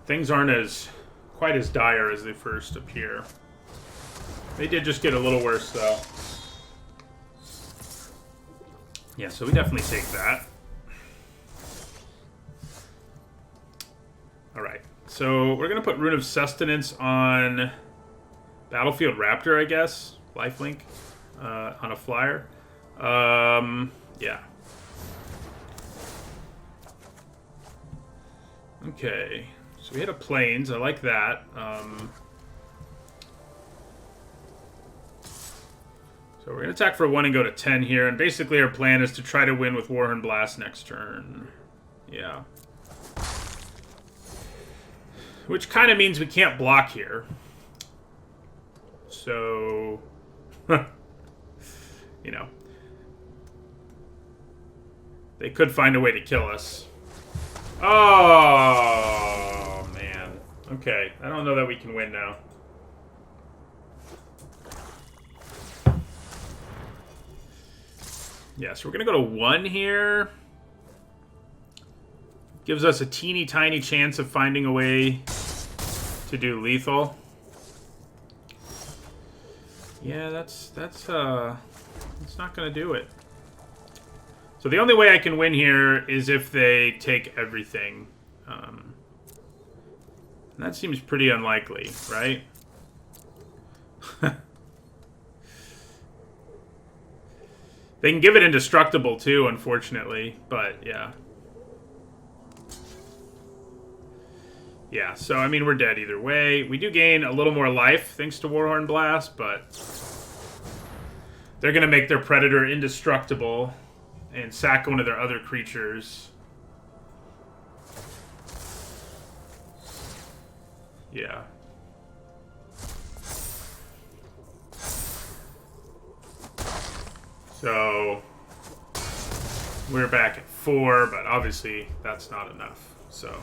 things aren't quite as dire as they first appear. They did just get a little worse, though. Yeah, so we definitely take that. Alright, so we're going to put Rune of Sustenance on Battlefield Raptor, I guess. Lifelink on a flyer. Yeah. Okay, so we hit a Plains. I like that. So we're going to attack for 1 and go to 10 here. And basically our plan is to try to win with Warhorn Blast next turn. Yeah. Which kind of means we can't block here. So... you know. They could find a way to kill us. Oh, man. Okay, I don't know that we can win now. Yeah, so we're going to go to 1 here. Gives us a teeny tiny chance of finding a way to do lethal. Yeah, that's not going to do it. So the only way I can win here is if they take everything. And that seems pretty unlikely, right? They can give it indestructible too, unfortunately, but yeah. Yeah, so I mean, we're dead either way. We do gain a little more life thanks to Warhorn Blast, but they're going to make their Predator indestructible and sack one of their other creatures. Yeah. So we're back at 4, but obviously that's not enough. So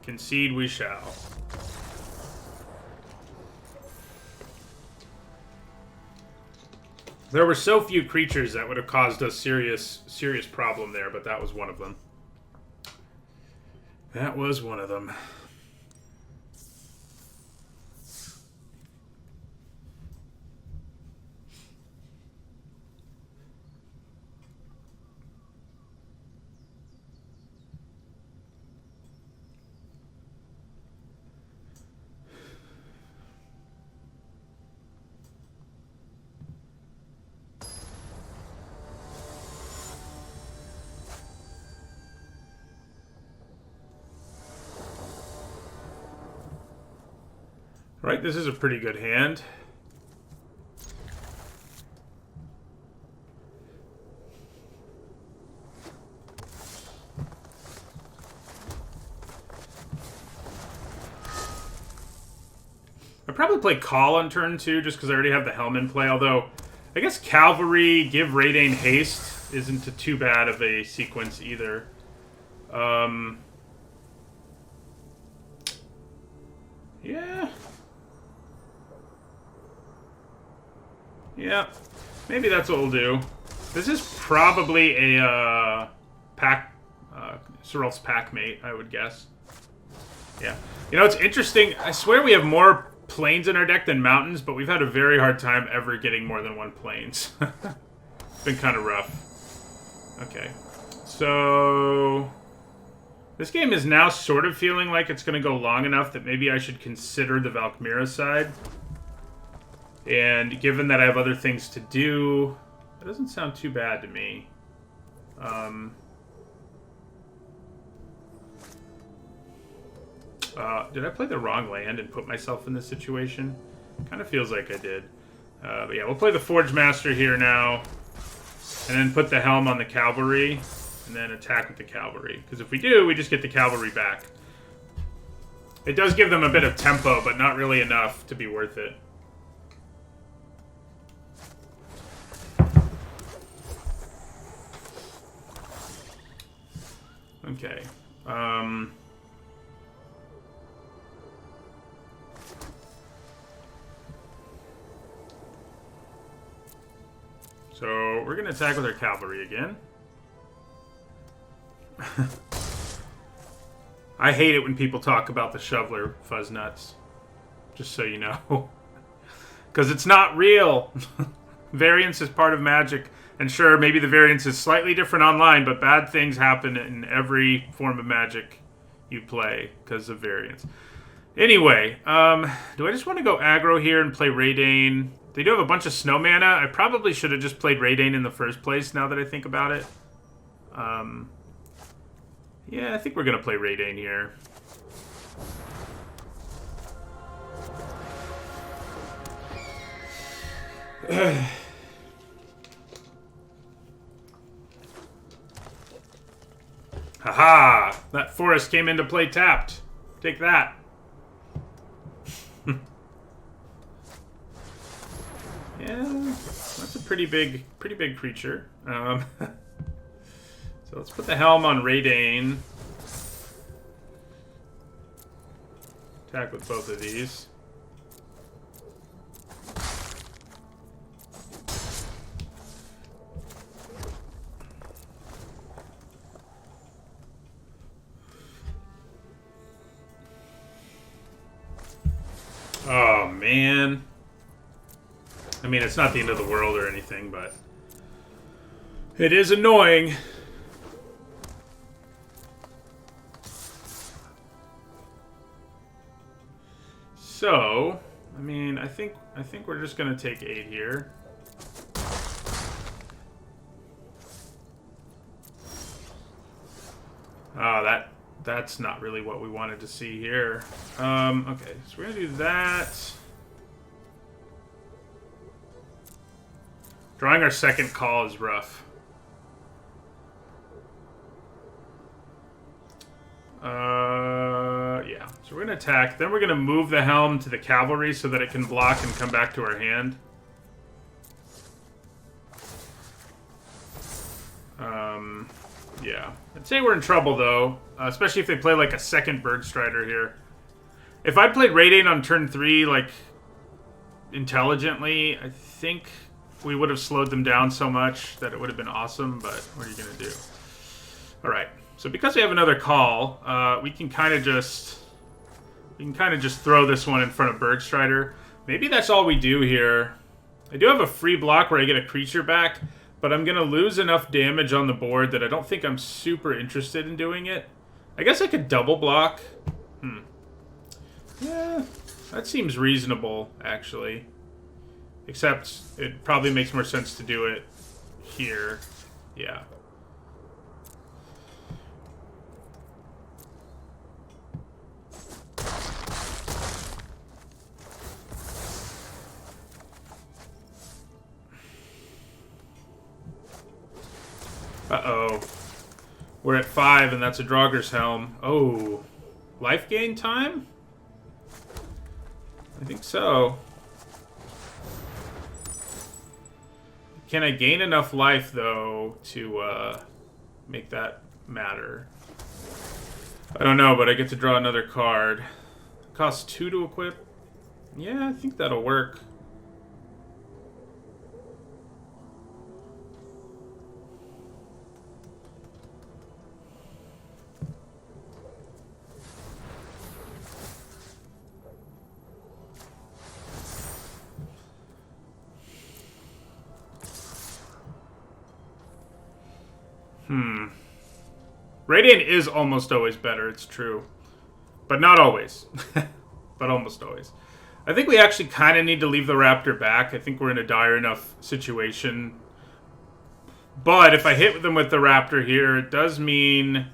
concede we shall. There were so few creatures that would have caused us serious problem there, but that was one of them. That was one of them. Right, this is a pretty good hand. I'd probably play Call on turn 2 just because I already have the Helm in play, although I guess Cavalry, give Raidane haste isn't too bad of a sequence either. Yeah. Yeah. Maybe that's what we'll do. This is probably a pack, Sorrel's pack mate, I would guess. Yeah. You know, it's interesting. I swear we have more plains in our deck than mountains, but we've had a very hard time ever getting more than one plains. It's been kind of rough. Okay. So this game is now sort of feeling like it's going to go long enough that maybe I should consider the Valkmira side. And given that I have other things to do, that doesn't sound too bad to me. Did I play the wrong land and put myself in this situation? Kind of feels like I did. But yeah, we'll play the Forge Master here now. And then put the Helm on the Cavalry. And then attack with the Cavalry. Because if we do, we just get the Cavalry back. It does give them a bit of tempo, but not really enough to be worth it. Okay. So we're going to attack with our Cavalry again. I hate it when people talk about the Shoveler Fuzznuts. Just so you know. Because it's not real. Variance is part of Magic. And sure, maybe the variance is slightly different online, but bad things happen in every form of Magic you play because of variance. Anyway, do I just want to go aggro here and play Raidane? They do have a bunch of snow mana. I probably should have just played Raidane in the first place, now that I think about it. Yeah, I think we're going to play Raidane here. Haha! That forest came into play tapped. Take that. Yeah, that's a pretty big creature. So let's put the Helm on Raidane. Attack with both of these. Oh, man. I mean, it's not the end of the world or anything, but it is annoying. So, I mean, I think we're just gonna take 8 here. Oh, that's not really what we wanted to see here. Okay, so we're gonna do that. Drawing our second call is rough. Yeah. So we're gonna attack. Then we're gonna move the Helm to the Cavalry so that it can block and come back to our hand. Yeah. I'd say we're in trouble though, especially if they play like a second Bergstrider here. If I played Raidane on turn 3, like intelligently, I think we would have slowed them down so much that it would have been awesome. But what are you gonna do? All right. So because we have another call, we can kind of just throw this one in front of Bergstrider. Maybe that's all we do here. I do have a free block where I get a creature back, but I'm gonna lose enough damage on the board that I don't think I'm super interested in doing it. I guess I could double block. Yeah, that seems reasonable actually. Except it probably makes more sense to do it here. Yeah. Uh-oh. We're at 5, and that's a Draugr's Helm. Oh. Life gain time? I think so. Can I gain enough life, though, to make that matter? I don't know, but I get to draw another card. It costs 2 to equip. Yeah, I think that'll work. Radiant is almost always better, it's true. But not always. But almost always. I think we actually kind of need to leave the Raptor back. I think we're in a dire enough situation. But if I hit them with the Raptor here, it does mean...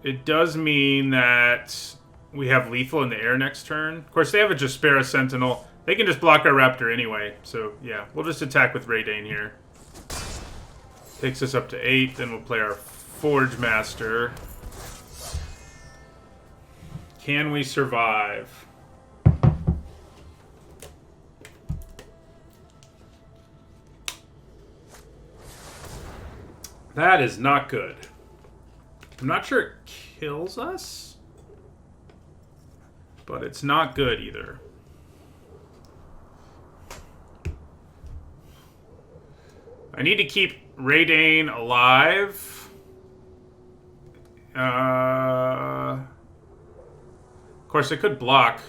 It does mean that we have lethal in the air next turn. Of course, they have a Jaspera Sentinel. They can just block our Raptor anyway. So, yeah, we'll just attack with Raydane here. Takes us up to 8. Then we'll play our Forge Master. Can we survive? That is not good. I'm not sure it kills us, but it's not good either. I need to keep Raydane alive. Of course, I could block.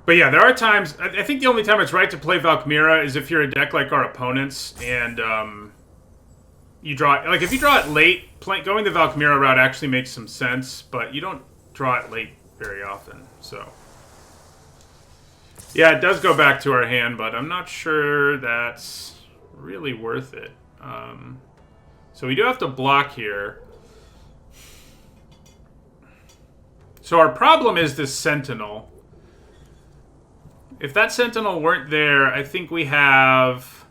But yeah, there are times... I think the only time it's right to play Valkmira is if you're a deck like our opponents, and you draw... Like, if you draw it late, going the Valkmira route actually makes some sense, but you don't draw it late very often, so... Yeah, it does go back to our hand, but I'm not sure that's really worth it. So we do have to block here. So our problem is this Sentinel. If that Sentinel weren't there, I think we have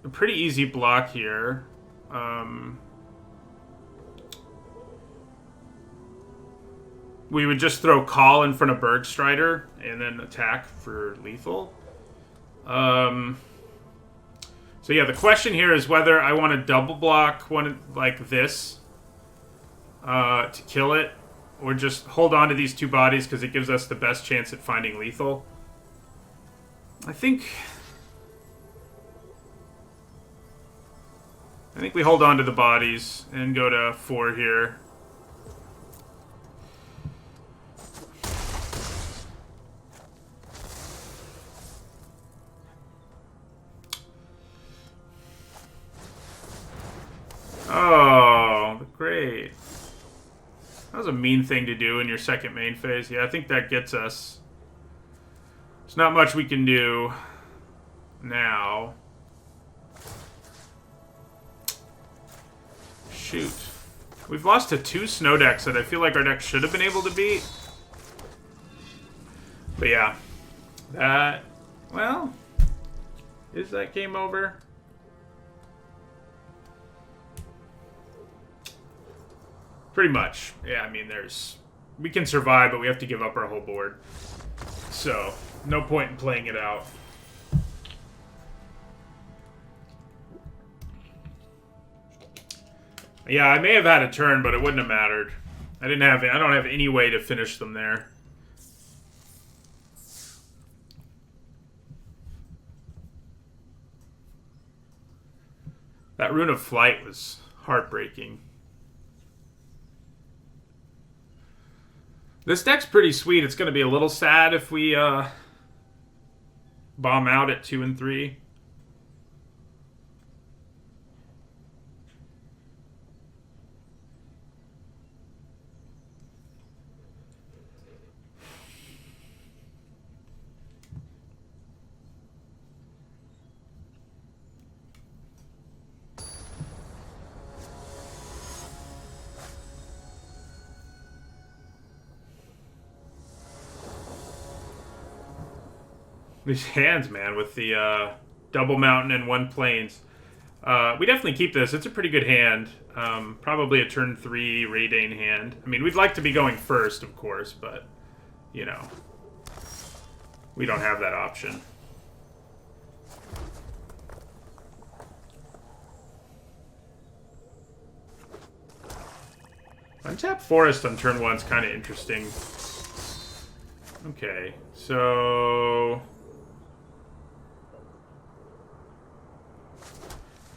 a pretty easy block here. We would just throw Call in front of Bergstrider and then attack for lethal. So yeah, the question here is whether I want to double block one like this to kill it, or just hold on to these two bodies because it gives us the best chance at finding lethal. I think we hold on to the bodies and go to 4 here. Oh, great. That was a mean thing to do in your second main phase. Yeah, I think that gets us. There's not much we can do now. Shoot. We've lost to 2 snow decks that I feel like our deck should have been able to beat. But yeah. That, well, is that game over? Pretty much. Yeah, I mean, we can survive, but we have to give up our whole board. So, no point in playing it out. Yeah, I may have had a turn, but it wouldn't have mattered. I don't have any way to finish them there. That Rune of Flight was heartbreaking. This deck's pretty sweet. It's going to be a little sad if we bomb out at 2 and 3. These hands, man, with the double mountain and 1 plains. We definitely keep this. It's a pretty good hand. Probably a turn 3 Raydane hand. I mean, we'd like to be going first, of course, but, you know, we don't have that option. Untap Forest on turn 1 is kind of interesting. Okay, so...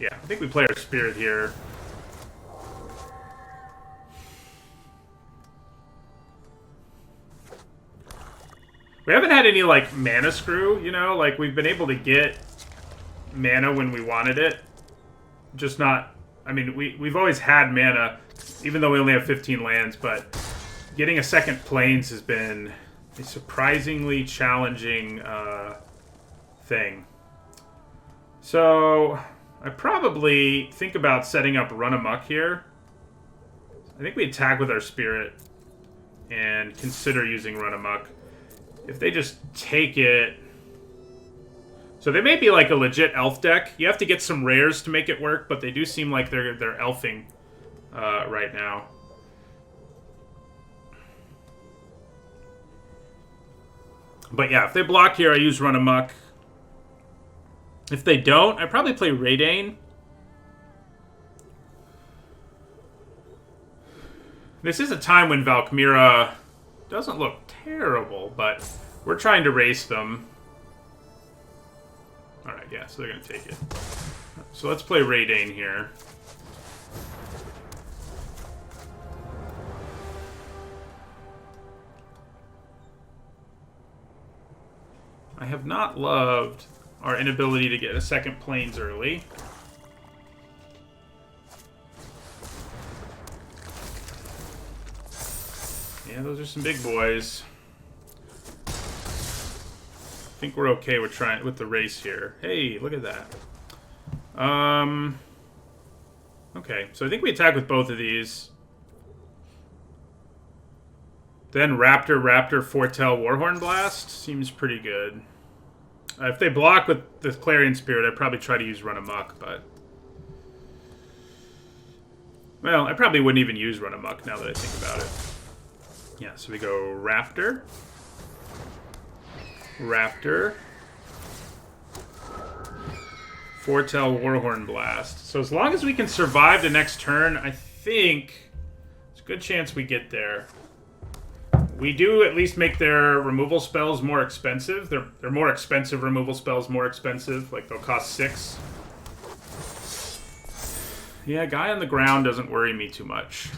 yeah, I think we play our Spirit here. We haven't had any, like, mana screw, you know? Like, we've been able to get mana when we wanted it. Just not... I mean, we've always had mana, even though we only have 15 lands, but getting a second Plains has been a surprisingly challenging thing. So, I probably think about setting up Run Amok here. I think we attack with our Spirit and consider using Run Amok. If they just take it... So they may be like a legit elf deck. You have to get some rares to make it work, but they do seem like they're elfing right now. But yeah, if they block here, I use Run Amok. If they don't, I probably play Raydane. This is a time when Valkmira doesn't look terrible, but we're trying to race them. Alright, yeah, so they're going to take it. So let's play Raydane here. I have not loved our inability to get a second Plains early. Yeah, those are some big boys. I think we're okay with with the race here. Hey, look at that. Okay, so I think we attack with both of these. Then Raptor, Foretell, Warhorn Blast seems pretty good. If they block with the Clarion Spirit, I'd probably try to use Run Amok, but... well, I probably wouldn't even use Run Amok now that I think about it. Yeah, so we go Raptor. Foretell, Warhorn Blast. So as long as we can survive the next turn, I think there's a good chance we get there. We do at least make their removal spells more expensive. They're more expensive removal spells, more expensive. Like, they'll cost 6. Yeah, guy on the ground doesn't worry me too much.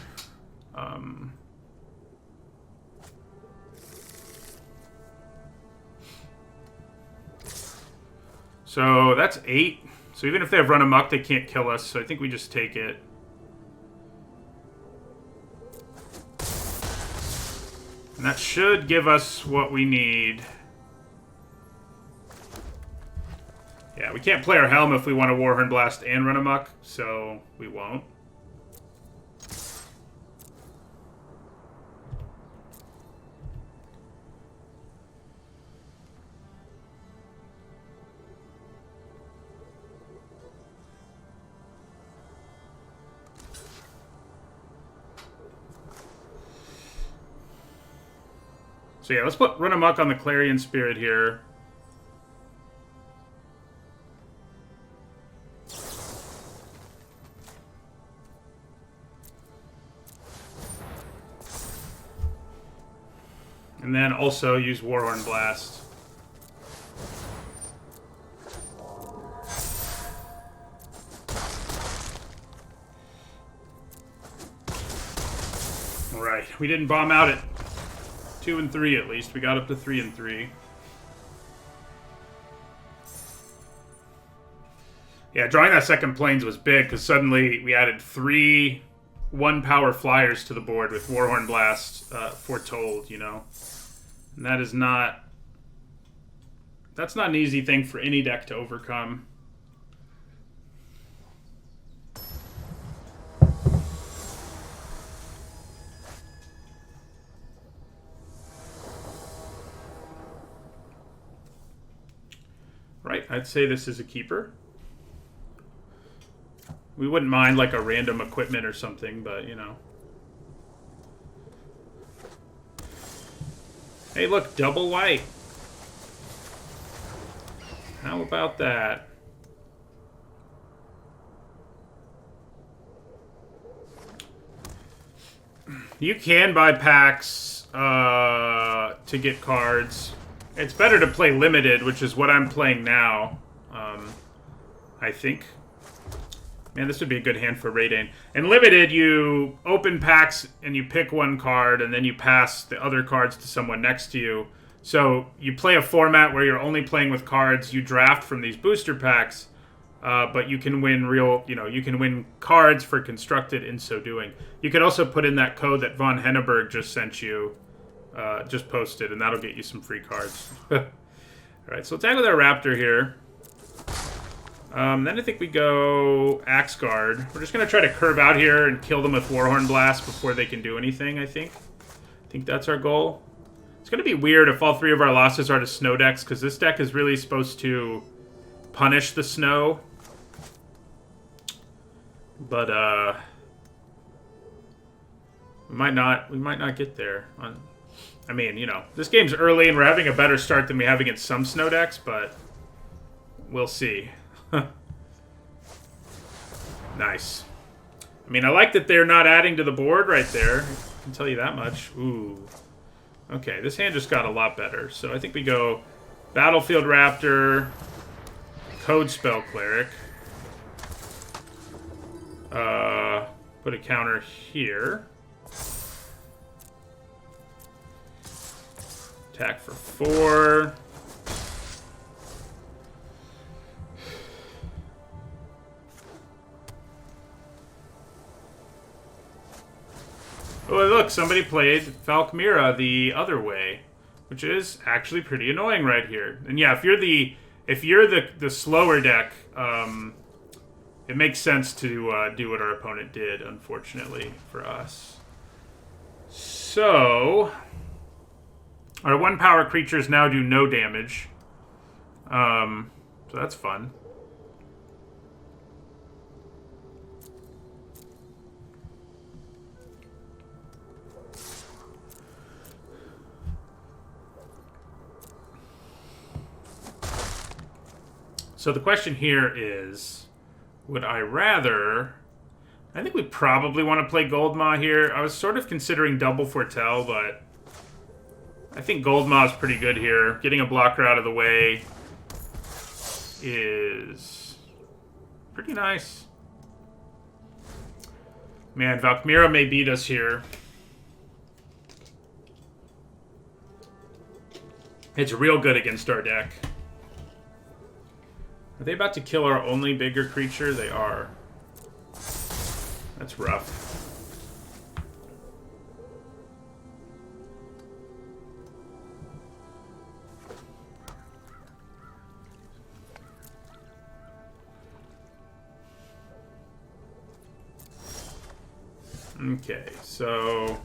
So that's 8. So even if they have Run Amok, they can't kill us. So I think we just take it. And that should give us what we need. Yeah, we can't play our Helm if we want to Warhorn Blast and Run Amok, so we won't. So yeah, let's put Run Amok on the Clarion Spirit here. And then also use Warhorn Blast. Alright, we didn't bomb out it. 2 and 3 at least. We got up to 3 and 3. Yeah, drawing that second Plains was big because suddenly we added 3 1-power flyers to the board with Warhorn Blast foretold, you know. And that is not... that's not an easy thing for any deck to overcome. I'd say this is a keeper. We wouldn't mind like a random equipment or something, but you know. Hey, look, double white. How about that? You can buy packs to get cards. It's better to play limited, which is what I'm playing now. I think. Man, this would be a good hand for Raiden. In limited, you open packs and you pick one card, and then you pass the other cards to someone next to you. So you play a format where you're only playing with cards. You draft from these booster packs, but you can win you can win cards for constructed in so doing. You could also put in that code that Von Henneberg just sent you, just posted, and that'll get you some free cards. All right, so let's tackle our Raptor here. Then I think we go Axe Guard. We're just going to try to curve out here and kill them with Warhorn Blast before they can do anything, I think. I think that's our goal. It's going to be weird if all three of our losses are to snow decks, because this deck is really supposed to punish the snow. But, we might not get there. I mean, you know, this game's early and we're having a better start than we have against some snow decks, but we'll see. Nice. I mean, I like that they're not adding to the board right there. I can tell you that much. Ooh. Okay, this hand just got a lot better. So I think we go Battlefield Raptor, Code Spell Cleric. Put a counter here. Attack for 4. Oh, look, somebody played Valkmira the other way, which is actually pretty annoying right here. And yeah, if you're the slower deck, it makes sense to do what our opponent did, unfortunately, for us. So, our 1-power creatures now do no damage. So that's fun. So the question here is, would I rather... I think we probably want to play Goldmaw here. I was sort of considering double Foretell, but I think Goldmaw is pretty good here. Getting a blocker out of the way is pretty nice. Man, Valkmira may beat us here. It's real good against our deck. Are they about to kill our only bigger creature? They are. That's rough. Okay, so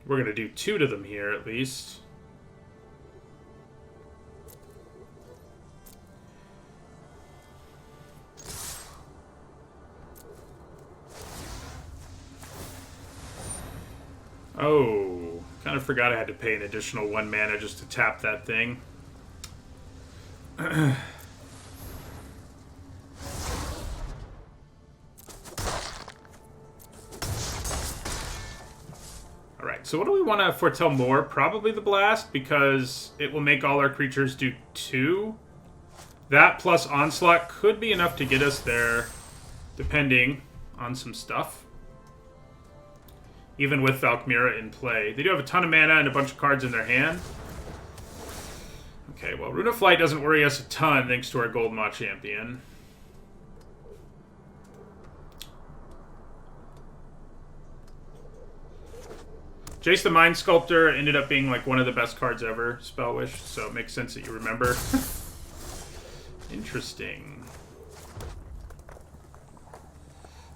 we're going to do 2 to them here at least. Oh, kind of forgot I had to pay an additional 1 mana just to tap that thing. Alright, so what do we want to foretell more? Probably the Blast, because it will make all our creatures do 2. That plus Onslaught could be enough to get us there, depending on some stuff. Even with Valkmira in play. They do have a ton of mana and a bunch of cards in their hand. Okay, well, Rune of Flight doesn't worry us a ton thanks to our Goldmaw champion. Jace the Mind Sculptor ended up being like one of the best cards ever, Spell Wish, so it makes sense that you remember. Interesting.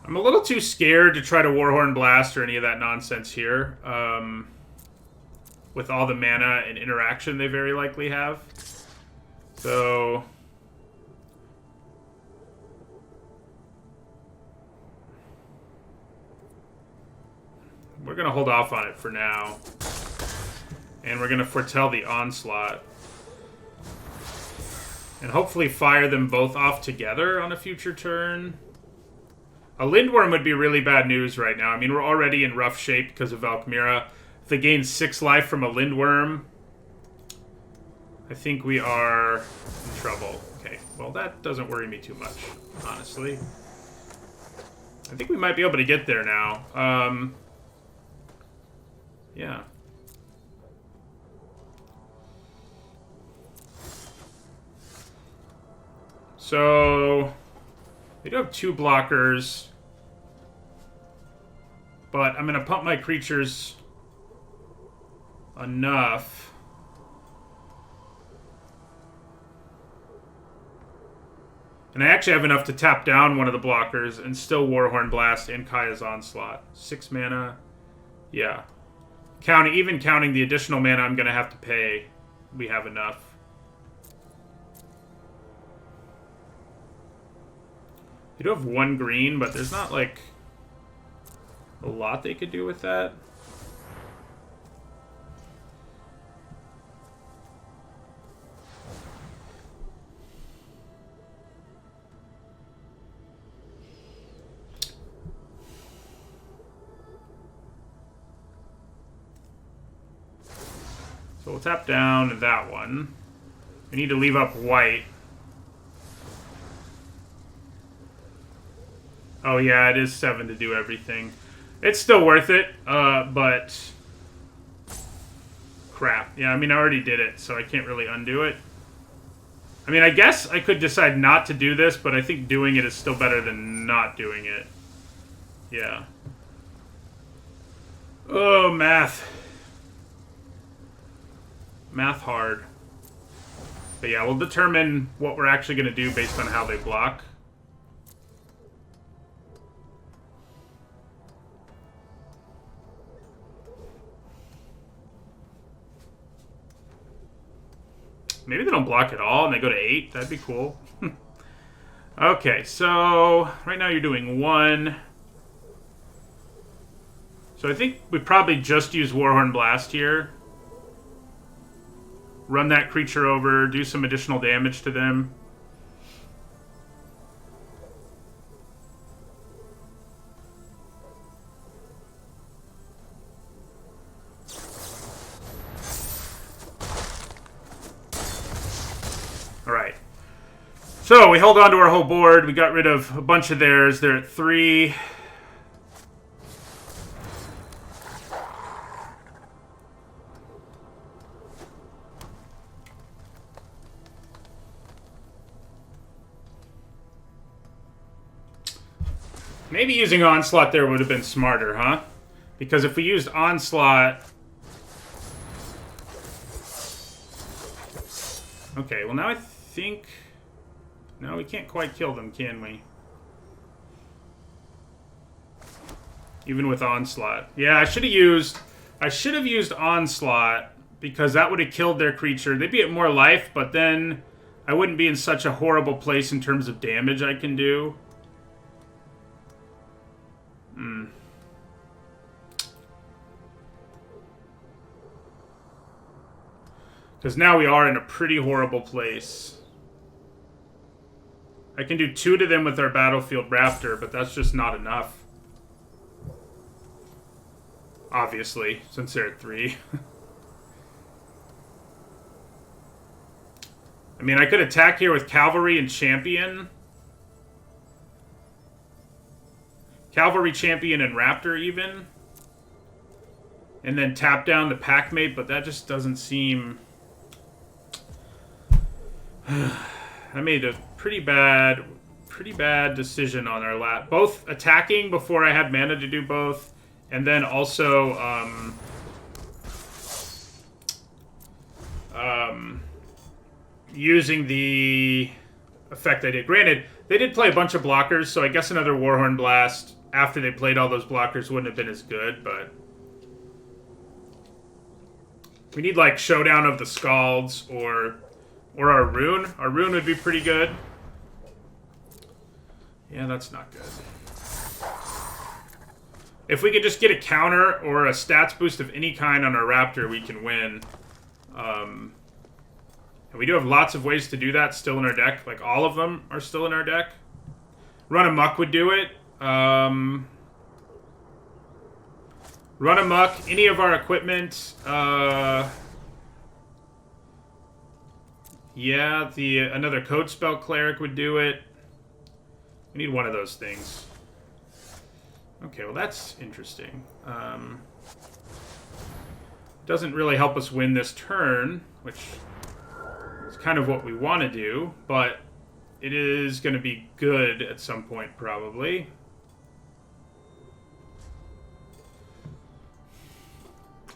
I'm a little too scared to try to Warhorn Blast or any of that nonsense here. What with all the mana and interaction they very likely have. So we're going to hold off on it for now. And we're going to foretell the Onslaught. And hopefully fire them both off together on a future turn. A Lindworm would be really bad news right now. I mean, we're already in rough shape because of Valkmira. If they gain 6 life from a Lindworm, I think we are in trouble. Okay, well, that doesn't worry me too much, honestly. I think we might be able to get there now. Yeah. So, they do have 2 blockers. But I'm going to pump my creatures enough. And I actually have enough to tap down one of the blockers and still Warhorn Blast and Kaya's Onslaught. 6 mana. Yeah. Even counting the additional mana I'm going to have to pay, we have enough. They do have 1 green, but there's not, like, a lot they could do with that. So we'll tap down that one. We need to leave up white. Oh yeah, it is 7 to do everything. It's still worth it, but crap. Yeah, I mean, I already did it, so I can't really undo it. I mean, I guess I could decide not to do this, but I think doing it is still better than not doing it. Yeah. Oh, math. Math hard. But yeah, we'll determine what we're actually going to do based on how they block. Maybe they don't block at all and they go to 8. That'd be cool. Okay, so right now you're doing 1. So I think we probably just use Warhorn Blast here. Run that creature over, do some additional damage to them. Alright. So we held on to our whole board. We got rid of a bunch of theirs. They're at 3. Maybe using Onslaught there would have been smarter, huh? Because if we used Onslaught... Okay, well now I think... No, we can't quite kill them, can we? Even with Onslaught. Yeah, I should have used Onslaught, because that would have killed their creature. They'd be at more life, but then I wouldn't be in such a horrible place in terms of damage I can do. Because now we are in a pretty horrible place. I can do 2 to them with our Battlefield Raptor, but that's just not enough. Obviously, since they're at 3. I mean, I could attack here with Cavalry and Champion. Cavalry, Champion, and Raptor even. And then tap down the Packmate, but that just doesn't seem... I made a pretty bad decision on our lap. Both attacking before I had mana to do both, and then also using the effect I did. Granted, they did play a bunch of blockers, so I guess another Warhorn Blast after they played all those blockers wouldn't have been as good, but We need, like, Showdown of the Scalds or our Rune. Our Rune would be pretty good. Yeah, that's not good. If we could just get a counter or a stats boost of any kind on our Raptor, we can win. And we do have lots of ways to do that still in our deck. Like, all of them are still in our deck. Run Amok would do it. Run Amok, any of our equipment. Yeah, another Code Spell Cleric would do it. We need one of those things. Okay, well that's interesting. Doesn't really help us win this turn, which is kind of what we want to do, but it is going to be good at some point, probably.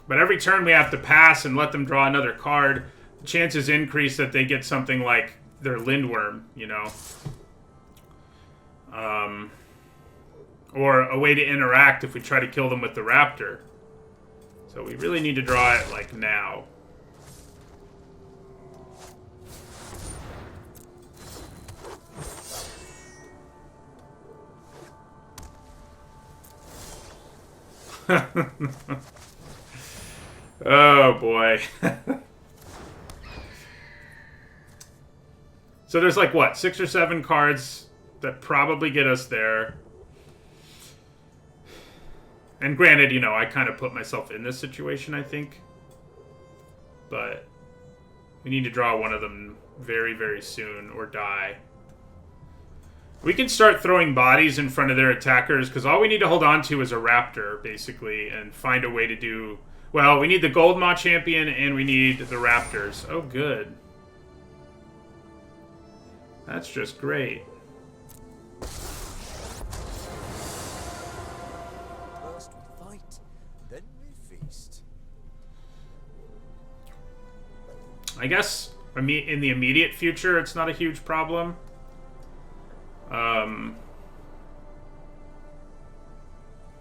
But every turn we have to pass and let them draw another card. The chances increase that they get something like their Lindworm, you know. Or a way to interact if we try to kill them with the Raptor. So we really need to draw it, like, now. Oh, boy. So there's, like, what, 6 or 7 cards that probably get us there. And granted, you know, I kind of put myself in this situation, I think. But we need to draw one of them very, very soon or die. We can start throwing bodies in front of their attackers, because all we need to hold on to is a Raptor, basically, and find a way to do... Well, we need the Gold Maw Champion, and we need the Raptors. Oh, good. That's just great. I guess in the immediate future, it's not a huge problem.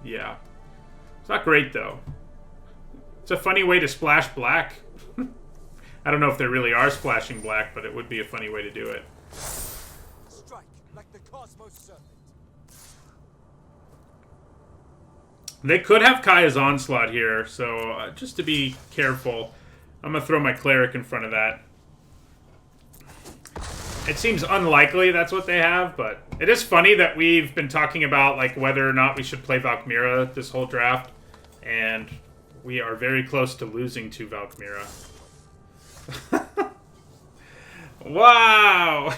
Yeah. It's not great, though. It's a funny way to splash black. I don't know if there really are splashing black, but it would be a funny way to do it. Strike like the cosmos serpent. They could have Kaya's Onslaught here, so just to be careful, I'm going to throw my Cleric in front of that. It seems unlikely that's what they have, but it is funny that we've been talking about like whether or not we should play Valkmira this whole draft, and we are very close to losing to Valkmira. Wow!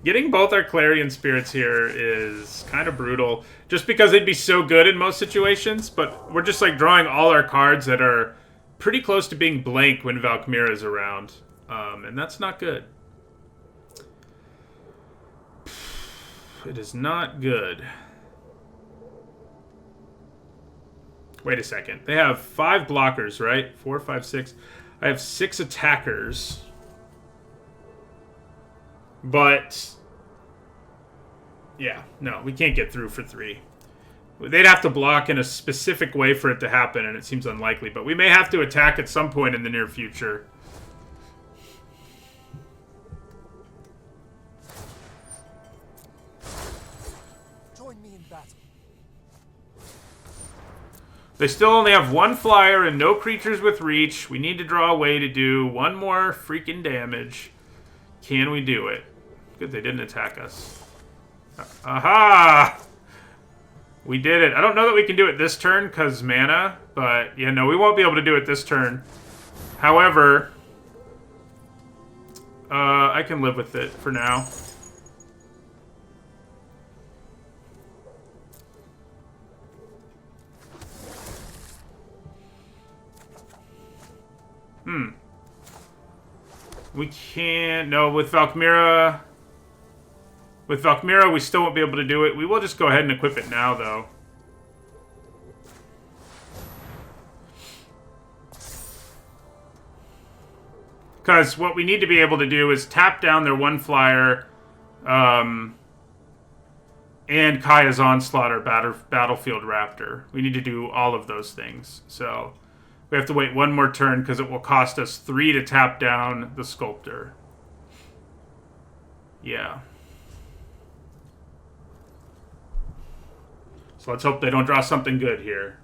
Getting both our Clarion Spirits here is kind of brutal, just because they'd be so good in most situations, but we're just like drawing all our cards that are pretty close to being blank when Valkmira is around, and that's not good. It is not good. Wait a second. They have 5 blockers, right? 4, 5, 6. I have 6 attackers. But yeah, no, we can't get through for 3. They'd have to block in a specific way for it to happen, and it seems unlikely. But we may have to attack at some point in the near future. Join me in battle. They still only have 1 flyer and no creatures with reach. We need to draw a way to do 1 more freaking damage. Can we do it? Good, they didn't attack us. Aha! We did it. I don't know that we can do it this turn because mana, but yeah, no, we won't be able to do it this turn. However, I can live with it for now. We can't... No, with Valkmira... With Valkmira, we still won't be able to do it. We will just go ahead and equip it now, though. Because what we need to be able to do is tap down their 1 flyer, and Kaya's Onslaught or Battlefield Raptor. We need to do all of those things. So, We have to wait one more turn because it will cost us 3 to tap down the Sculptor. Yeah. So let's hope they don't draw something good here.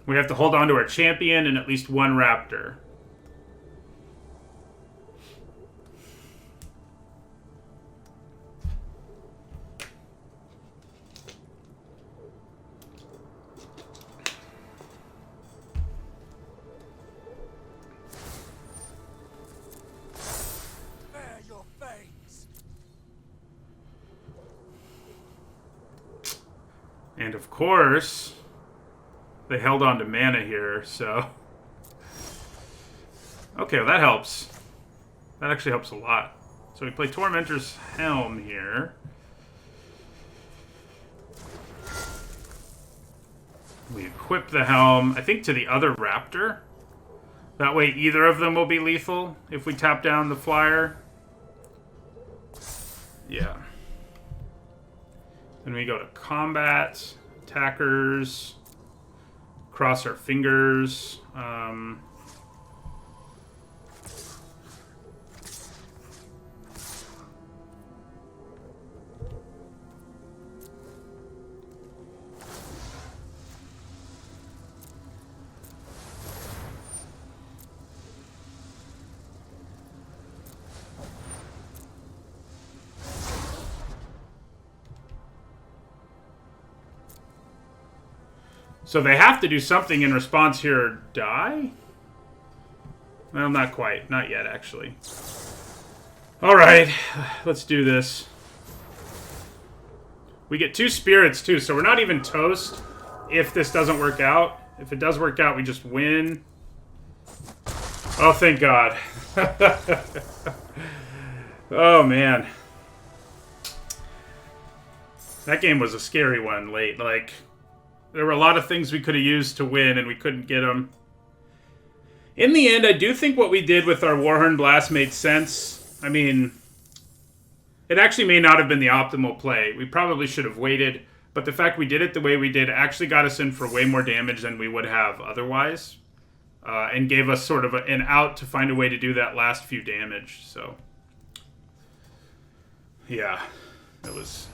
We have to hold on to our champion and at least one raptor. And of course, they held on to mana here, so... Okay, well that helps. That actually helps a lot. So we play Tormentor's Helm here. We equip the Helm, I think, to the other Raptor. That way either of them will be lethal if we tap down the Flyer. Yeah. Then we go to combat, attackers, cross our fingers. So they have to do something in response here or die? Well, not quite. Not yet, actually. Alright, let's do this. We get 2 spirits, too, so we're not even toast if this doesn't work out. If it does work out, we just win. Oh, thank God. Oh, man. That game was a scary one late. Like... There were a lot of things we could have used to win, and we couldn't get them. In the end, I do think what we did with our Warhorn Blast made sense. I mean, it actually may not have been the optimal play. We probably should have waited, but the fact we did it the way we did actually got us in for way more damage than we would have otherwise, and gave us sort of an out to find a way to do that last few damage. So, yeah, it was...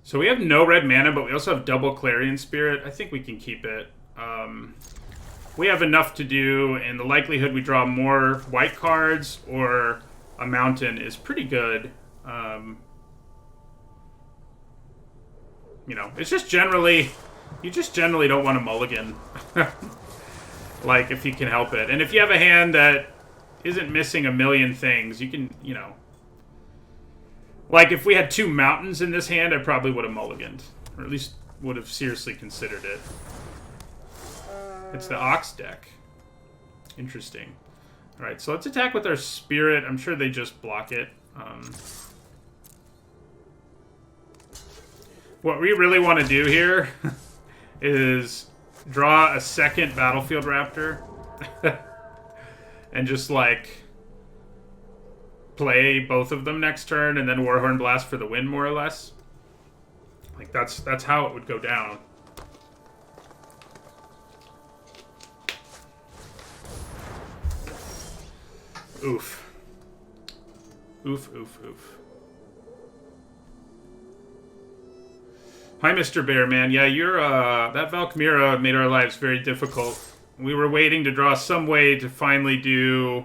So we have no red mana, but we also have double Clarion Spirit. I think we can keep it. We have enough to do, and the likelihood we draw more white cards or a mountain is pretty good. You know, it's just generally... You just generally don't want to mulligan. Like, if you can help it. And if you have a hand that isn't missing a million things, you can, you know... Like, if we had 2 mountains in this hand, I probably would have mulliganed. Or at least would have seriously considered it. It's the Ox deck. Interesting. Alright, so let's attack with our Spirit. I'm sure they just block it. What we really want to do here is draw a second Battlefield Raptor. And just, like... play both of them next turn and then Warhorn Blast for the win, more or less. Like, that's how it would go down. Oof. Oof, oof, oof. Hi, Mr. Bearman. Yeah, you're, that Valkmira made our lives very difficult. We were waiting to draw some way to finally do...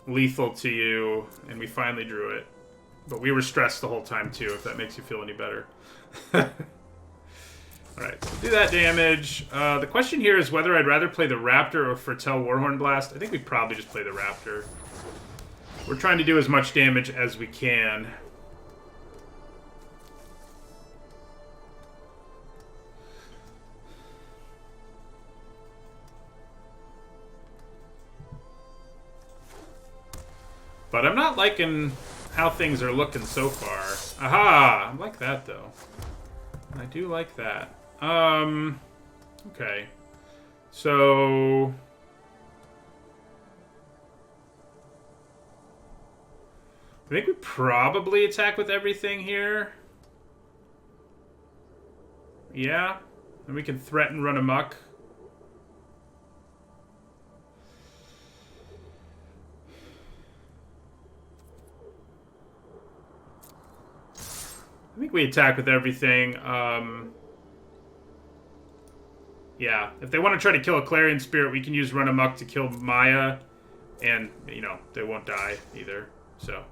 lethal to you, and we finally drew it. But we were stressed the whole time, too, if that makes you feel any better. Alright, so do that damage. The question here is whether I'd rather play the Raptor or Foretell Warhorn Blast. I think we'd probably just play the Raptor. We're trying to do as much damage as we can. But I'm not liking how things are looking so far. Aha! I like that, though. I do like that. Okay. So I think we probably attack with everything here. Yeah. And we can threaten run amok. I think we attack with everything. Yeah. If they want to try to kill a Clarion Spirit, we can use run amok to kill Maya. And, you know, they won't die either. So,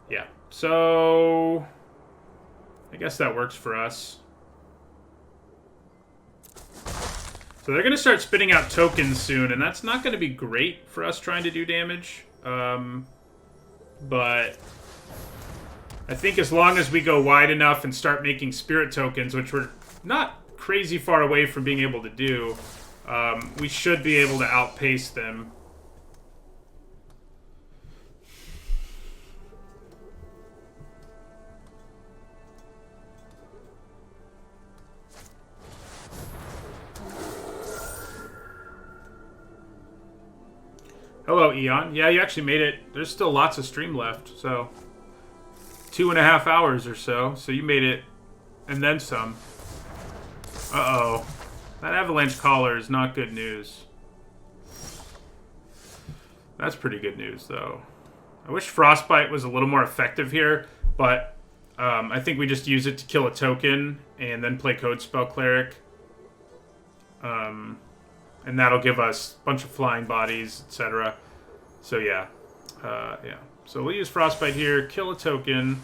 yeah. So I guess that works for us. So they're going to start spitting out tokens soon, and that's not going to be great for us trying to do damage. But I think as long as we go wide enough and start making spirit tokens, which we're not crazy far away from being able to do, we should be able to outpace them. Hello, Eon. Yeah, you actually made it. There's still lots of stream left, so 2.5 hours or so. So you made it, and then some. Uh-oh. That Avalanche Collar is not good news. That's pretty good news, though. I wish Frostbite was a little more effective here, but I think we just use it to kill a token and then play Code Spell Cleric. And that'll give us a bunch of flying bodies, etc. So yeah. Yeah. So we'll use Frostbite here, kill a token.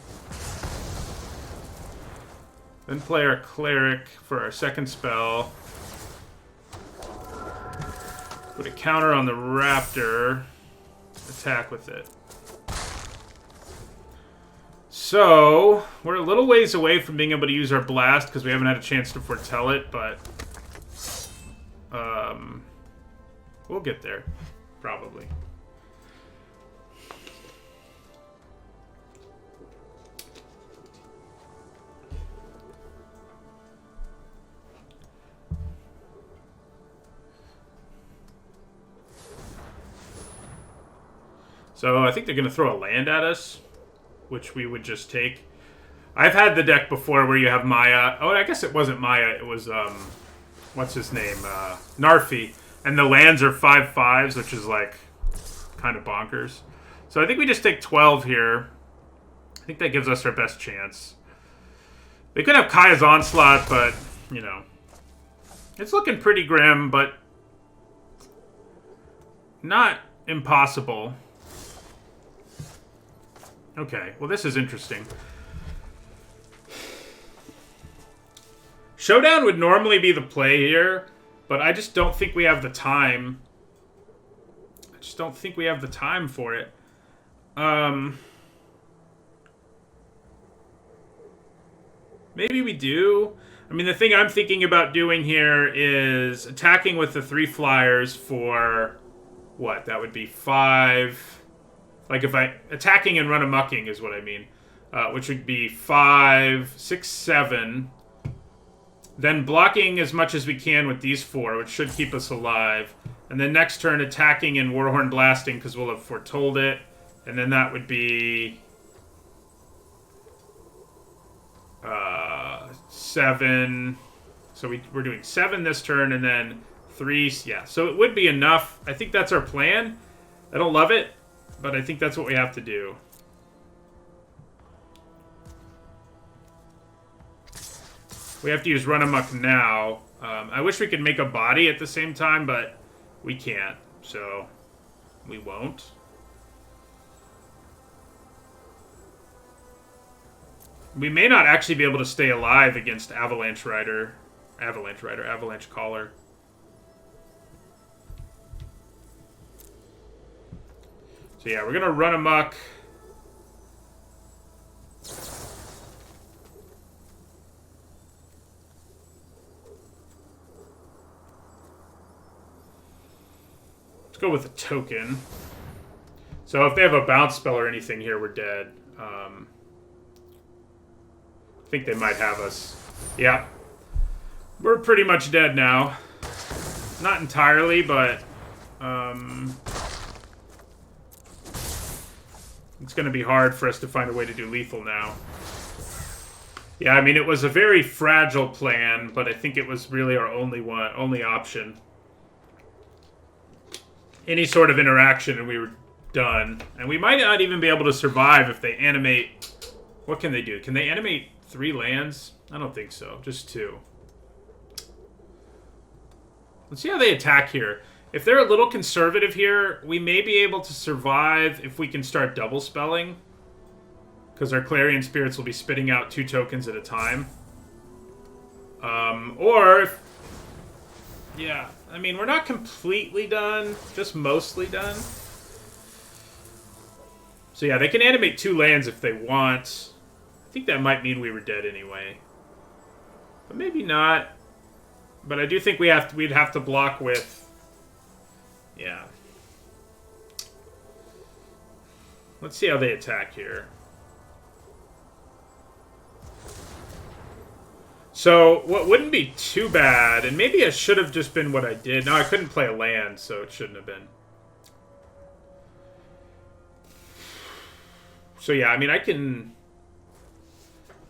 Then play our Cleric for our second spell. Put a counter on the Raptor. Attack with it. So, we're a little ways away from being able to use our Blast because we haven't had a chance to foretell it, but we'll get there, probably. So I think they're going to throw a land at us, which we would just take. I've had the deck before where you have Maya. Oh, I guess it wasn't Maya. It was, what's his name? Narfi. And the lands are 5/5s, which is, like, kind of bonkers. So I think we just take 12 here. I think that gives us our best chance. They could have Kaya's Onslaught, but, you know. It's looking pretty grim, but not impossible. Okay, well, this is interesting. Showdown would normally be the play here, but I just don't think we have the time. I just don't think we have the time for it. Maybe we do. I mean, the thing I'm thinking about doing here is attacking with the 3 flyers for what? That would be 5. Like if I attacking and run amucking is what I mean, which would be 5, 6, 7. Then blocking as much as we can with these 4, which should keep us alive. And then next turn attacking and Warhorn blasting because we'll have foretold it. And then that would be 7. So we're doing 7 this turn and then 3. Yeah, so it would be enough. I think that's our plan. I don't love it, but I think that's what we have to do. We have to use Run Amok now. I wish we could make a body at the same time, but we can't, so we won't. We may not actually be able to stay alive against Avalanche Collar. So yeah, we're gonna Run Amok. Let's go with a token. So if they have a bounce spell or anything here, we're dead. I think they might have us. Yeah. We're pretty much dead now. Not entirely, but it's going to be hard for us to find a way to do lethal now. Yeah, I mean, it was a very fragile plan, but I think it was really our only option. Any sort of interaction and we were done. And we might not even be able to survive if they animate... What can they do? Can they animate 3 lands? I don't think so. Just 2. Let's see how they attack here. If they're a little conservative here, we may be able to survive if we can start double spelling. Because our Clarion Spirits will be spitting out 2 tokens at a time. Or if... Yeah, I mean, we're not completely done. Just mostly done. So yeah, they can animate 2 lands if they want. I think that might mean we were dead anyway. But maybe not. But I do think we'd have to block with... Yeah. Let's see how they attack here. So, what wouldn't be too bad, and maybe it should have just been what I did. No, I couldn't play a land, so it shouldn't have been. So yeah, I mean, I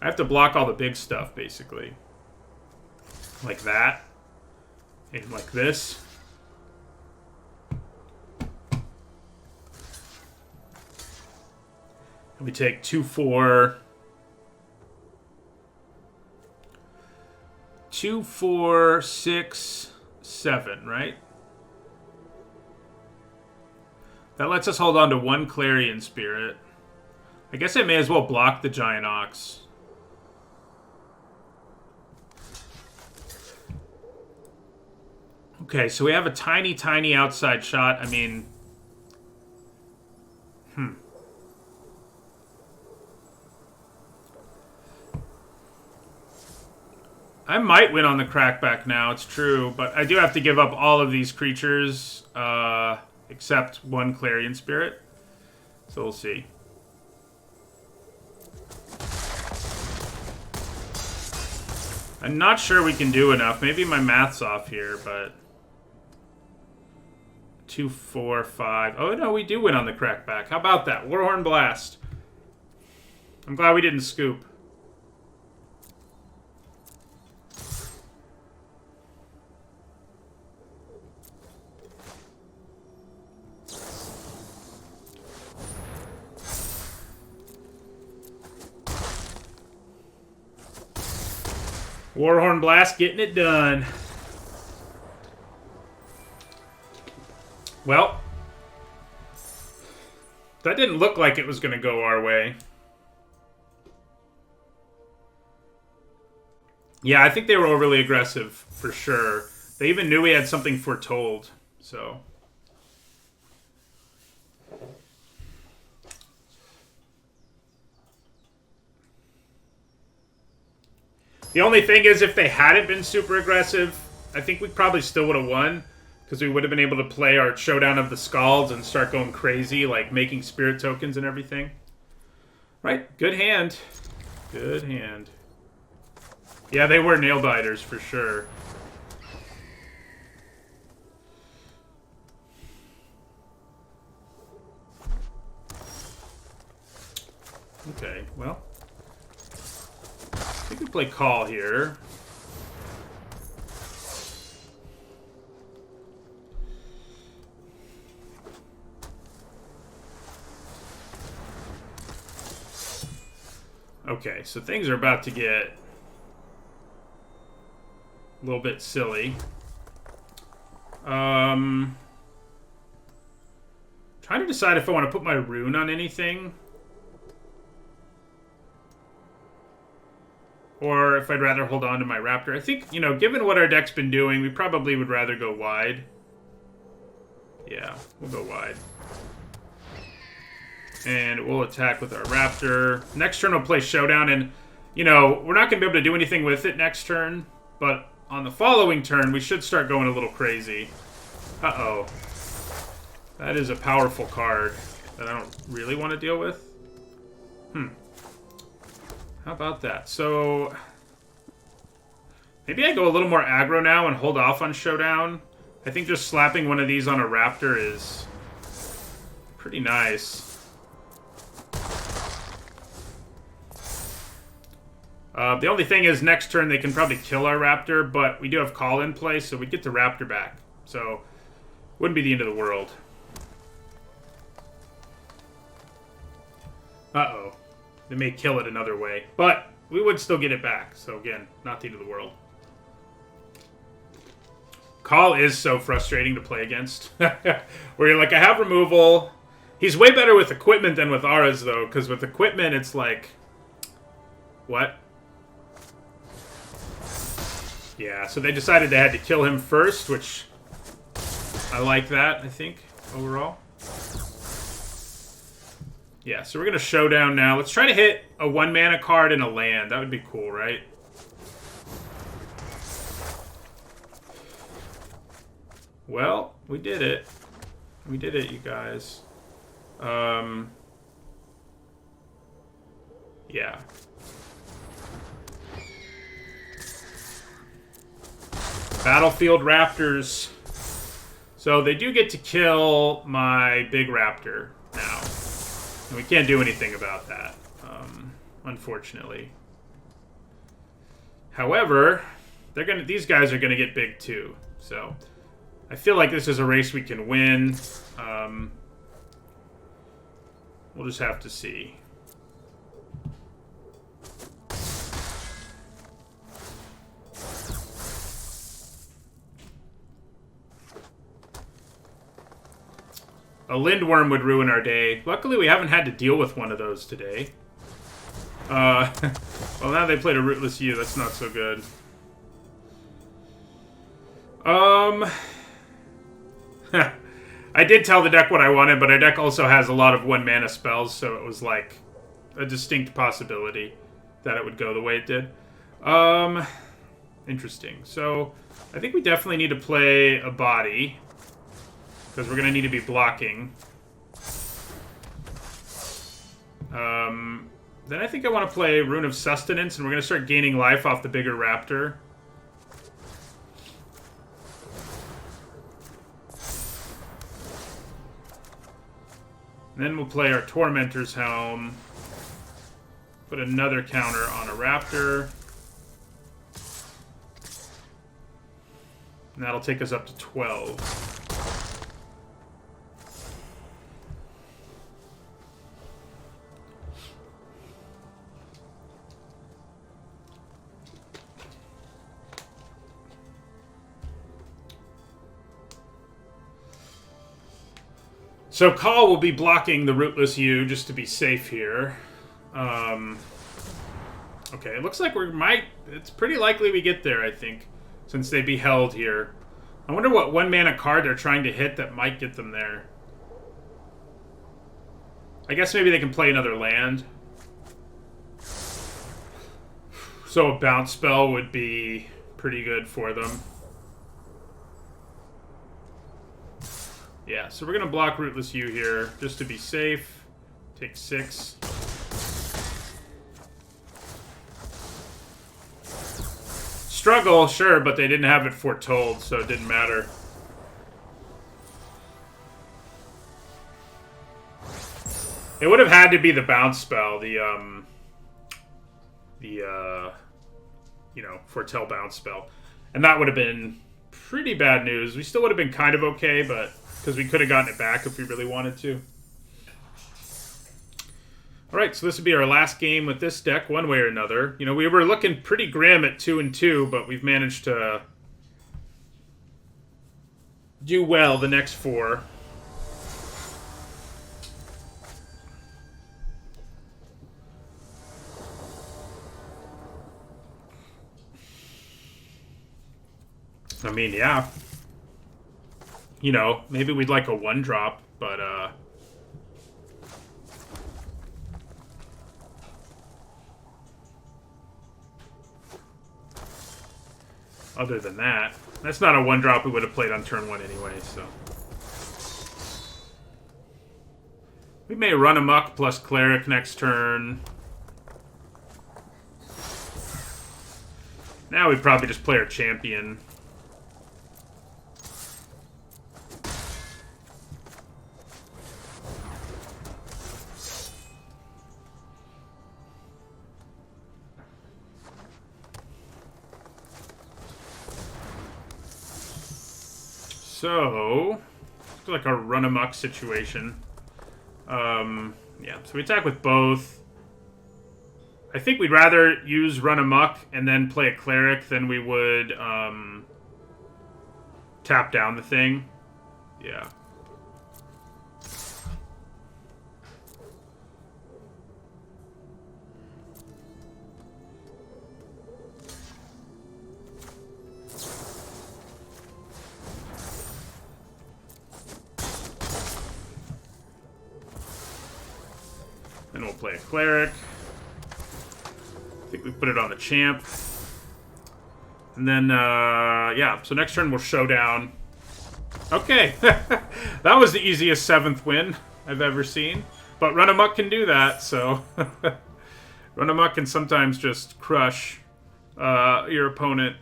have to block all the big stuff, basically. Like that. And like this. And we take 2/4... 2, 4, 6, 7, right? That lets us hold on to 1 Clarion Spirit. I guess I may as well block the Giant Ox. Okay, so we have a tiny, tiny outside shot. I mean... I might win on the crackback now, it's true, but I do have to give up all of these creatures, except 1 Clarion Spirit. So we'll see. I'm not sure we can do enough. Maybe my math's off here, but... 2, 4, 5... Oh, no, we do win on the crackback. How about that? Warhorn Blast. I'm glad we didn't scoop. Warhorn Blast getting it done. Well, that didn't look like it was going to go our way. Yeah, I think they were overly aggressive, for sure. They even knew we had something foretold, so... The only thing is, if they hadn't been super aggressive, I think we probably still would have won. Because we would have been able to play our Showdown of the Scalds and start going crazy, like making spirit tokens and everything. Right, good hand. Good hand. Yeah, they were nail-biters for sure. Okay, well... I think we play call here. Okay, so things are about to get a little bit silly. Trying to decide if I want to put my rune on anything. Or if I'd rather hold on to my Raptor. I think, you know, given what our deck's been doing, we probably would rather go wide. Yeah, we'll go wide. And we'll attack with our Raptor. Next turn we'll play Showdown, and, you know, we're not going to be able to do anything with it next turn, but on the following turn, we should start going a little crazy. Uh-oh. That is a powerful card that I don't really want to deal with. How about that? So, maybe I go a little more aggro now and hold off on Showdown. I think just slapping one of these on a raptor is pretty nice. The only thing is, next turn they can probably kill our raptor, but we do have call in play, so we get the raptor back. So, wouldn't be the end of the world. Uh-oh. They may kill it another way, but we would still get it back. So again, not the end of the world. Call is so frustrating to play against. Where you're like, I have removal. He's way better with equipment than with auras, though, because with equipment, it's like... What? Yeah, so they decided they had to kill him first, which... I like that, I think, overall. Yeah, so we're going to showdown now. Let's try to hit a 1-mana card and a land. That would be cool, right? Well, we did it. We did it, you guys. Yeah. Battlefield Raptors. So they do get to kill my big raptor now. And we can't do anything about that, unfortunately. However, these guys are gonna get big too. So I feel like this is a race we can win. We'll just have to see. A Lindworm would ruin our day. Luckily, we haven't had to deal with one of those today. Well, now they played a Rootless U. That's not so good. I did tell the deck what I wanted, but our deck also has a lot of 1-mana spells, so it was like a distinct possibility that it would go the way it did. Interesting. So, I think we definitely need to play a body. Because we're going to need to be blocking. Then I think I want to play Rune of Sustenance, and we're going to start gaining life off the bigger raptor. And then we'll play our Tormentor's Helm. Put another counter on a raptor. And that'll take us up to 12. So Call will be blocking the Rootless U just to be safe here. Okay, it looks like it's pretty likely we get there, I think, since they beheld here. I wonder what 1-mana card they're trying to hit that might get them there. I guess maybe they can play another land. So a bounce spell would be pretty good for them. Yeah, so we're going to block Rootless U here, just to be safe. Take 6. Struggle, sure, but they didn't have it foretold, so it didn't matter. It would have had to be the bounce spell, foretell bounce spell. And that would have been pretty bad news. We still would have been kind of okay, but... because we could have gotten it back if we really wanted to. Alright, so this would be our last game with this deck, one way or another. You know, we were looking pretty grim at 2-2, but we've managed to do well the next 4. I mean, yeah. You know, maybe we'd like a 1-drop, but, other than that, that's not a 1-drop we would have played on turn 1 anyway, so. We may run amok plus Cleric next turn. Now we'd probably just play our champion. So, it's like a run amok situation. Yeah, so we attack with both. I think we'd rather use run amok and then play a cleric than we would tap down the thing. Yeah. Then we'll play a cleric. I think we put it on the champ. And then, yeah, so next turn we'll showdown. Okay, that was the easiest 7th win I've ever seen. But Run Amok can do that, so... Run Amok can sometimes just crush your opponent.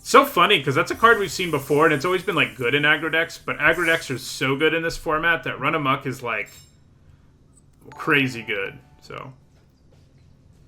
So funny, because that's a card we've seen before, and it's always been, like, good in aggro decks, but aggro decks are so good in this format that Run Amok is, like, crazy good, so...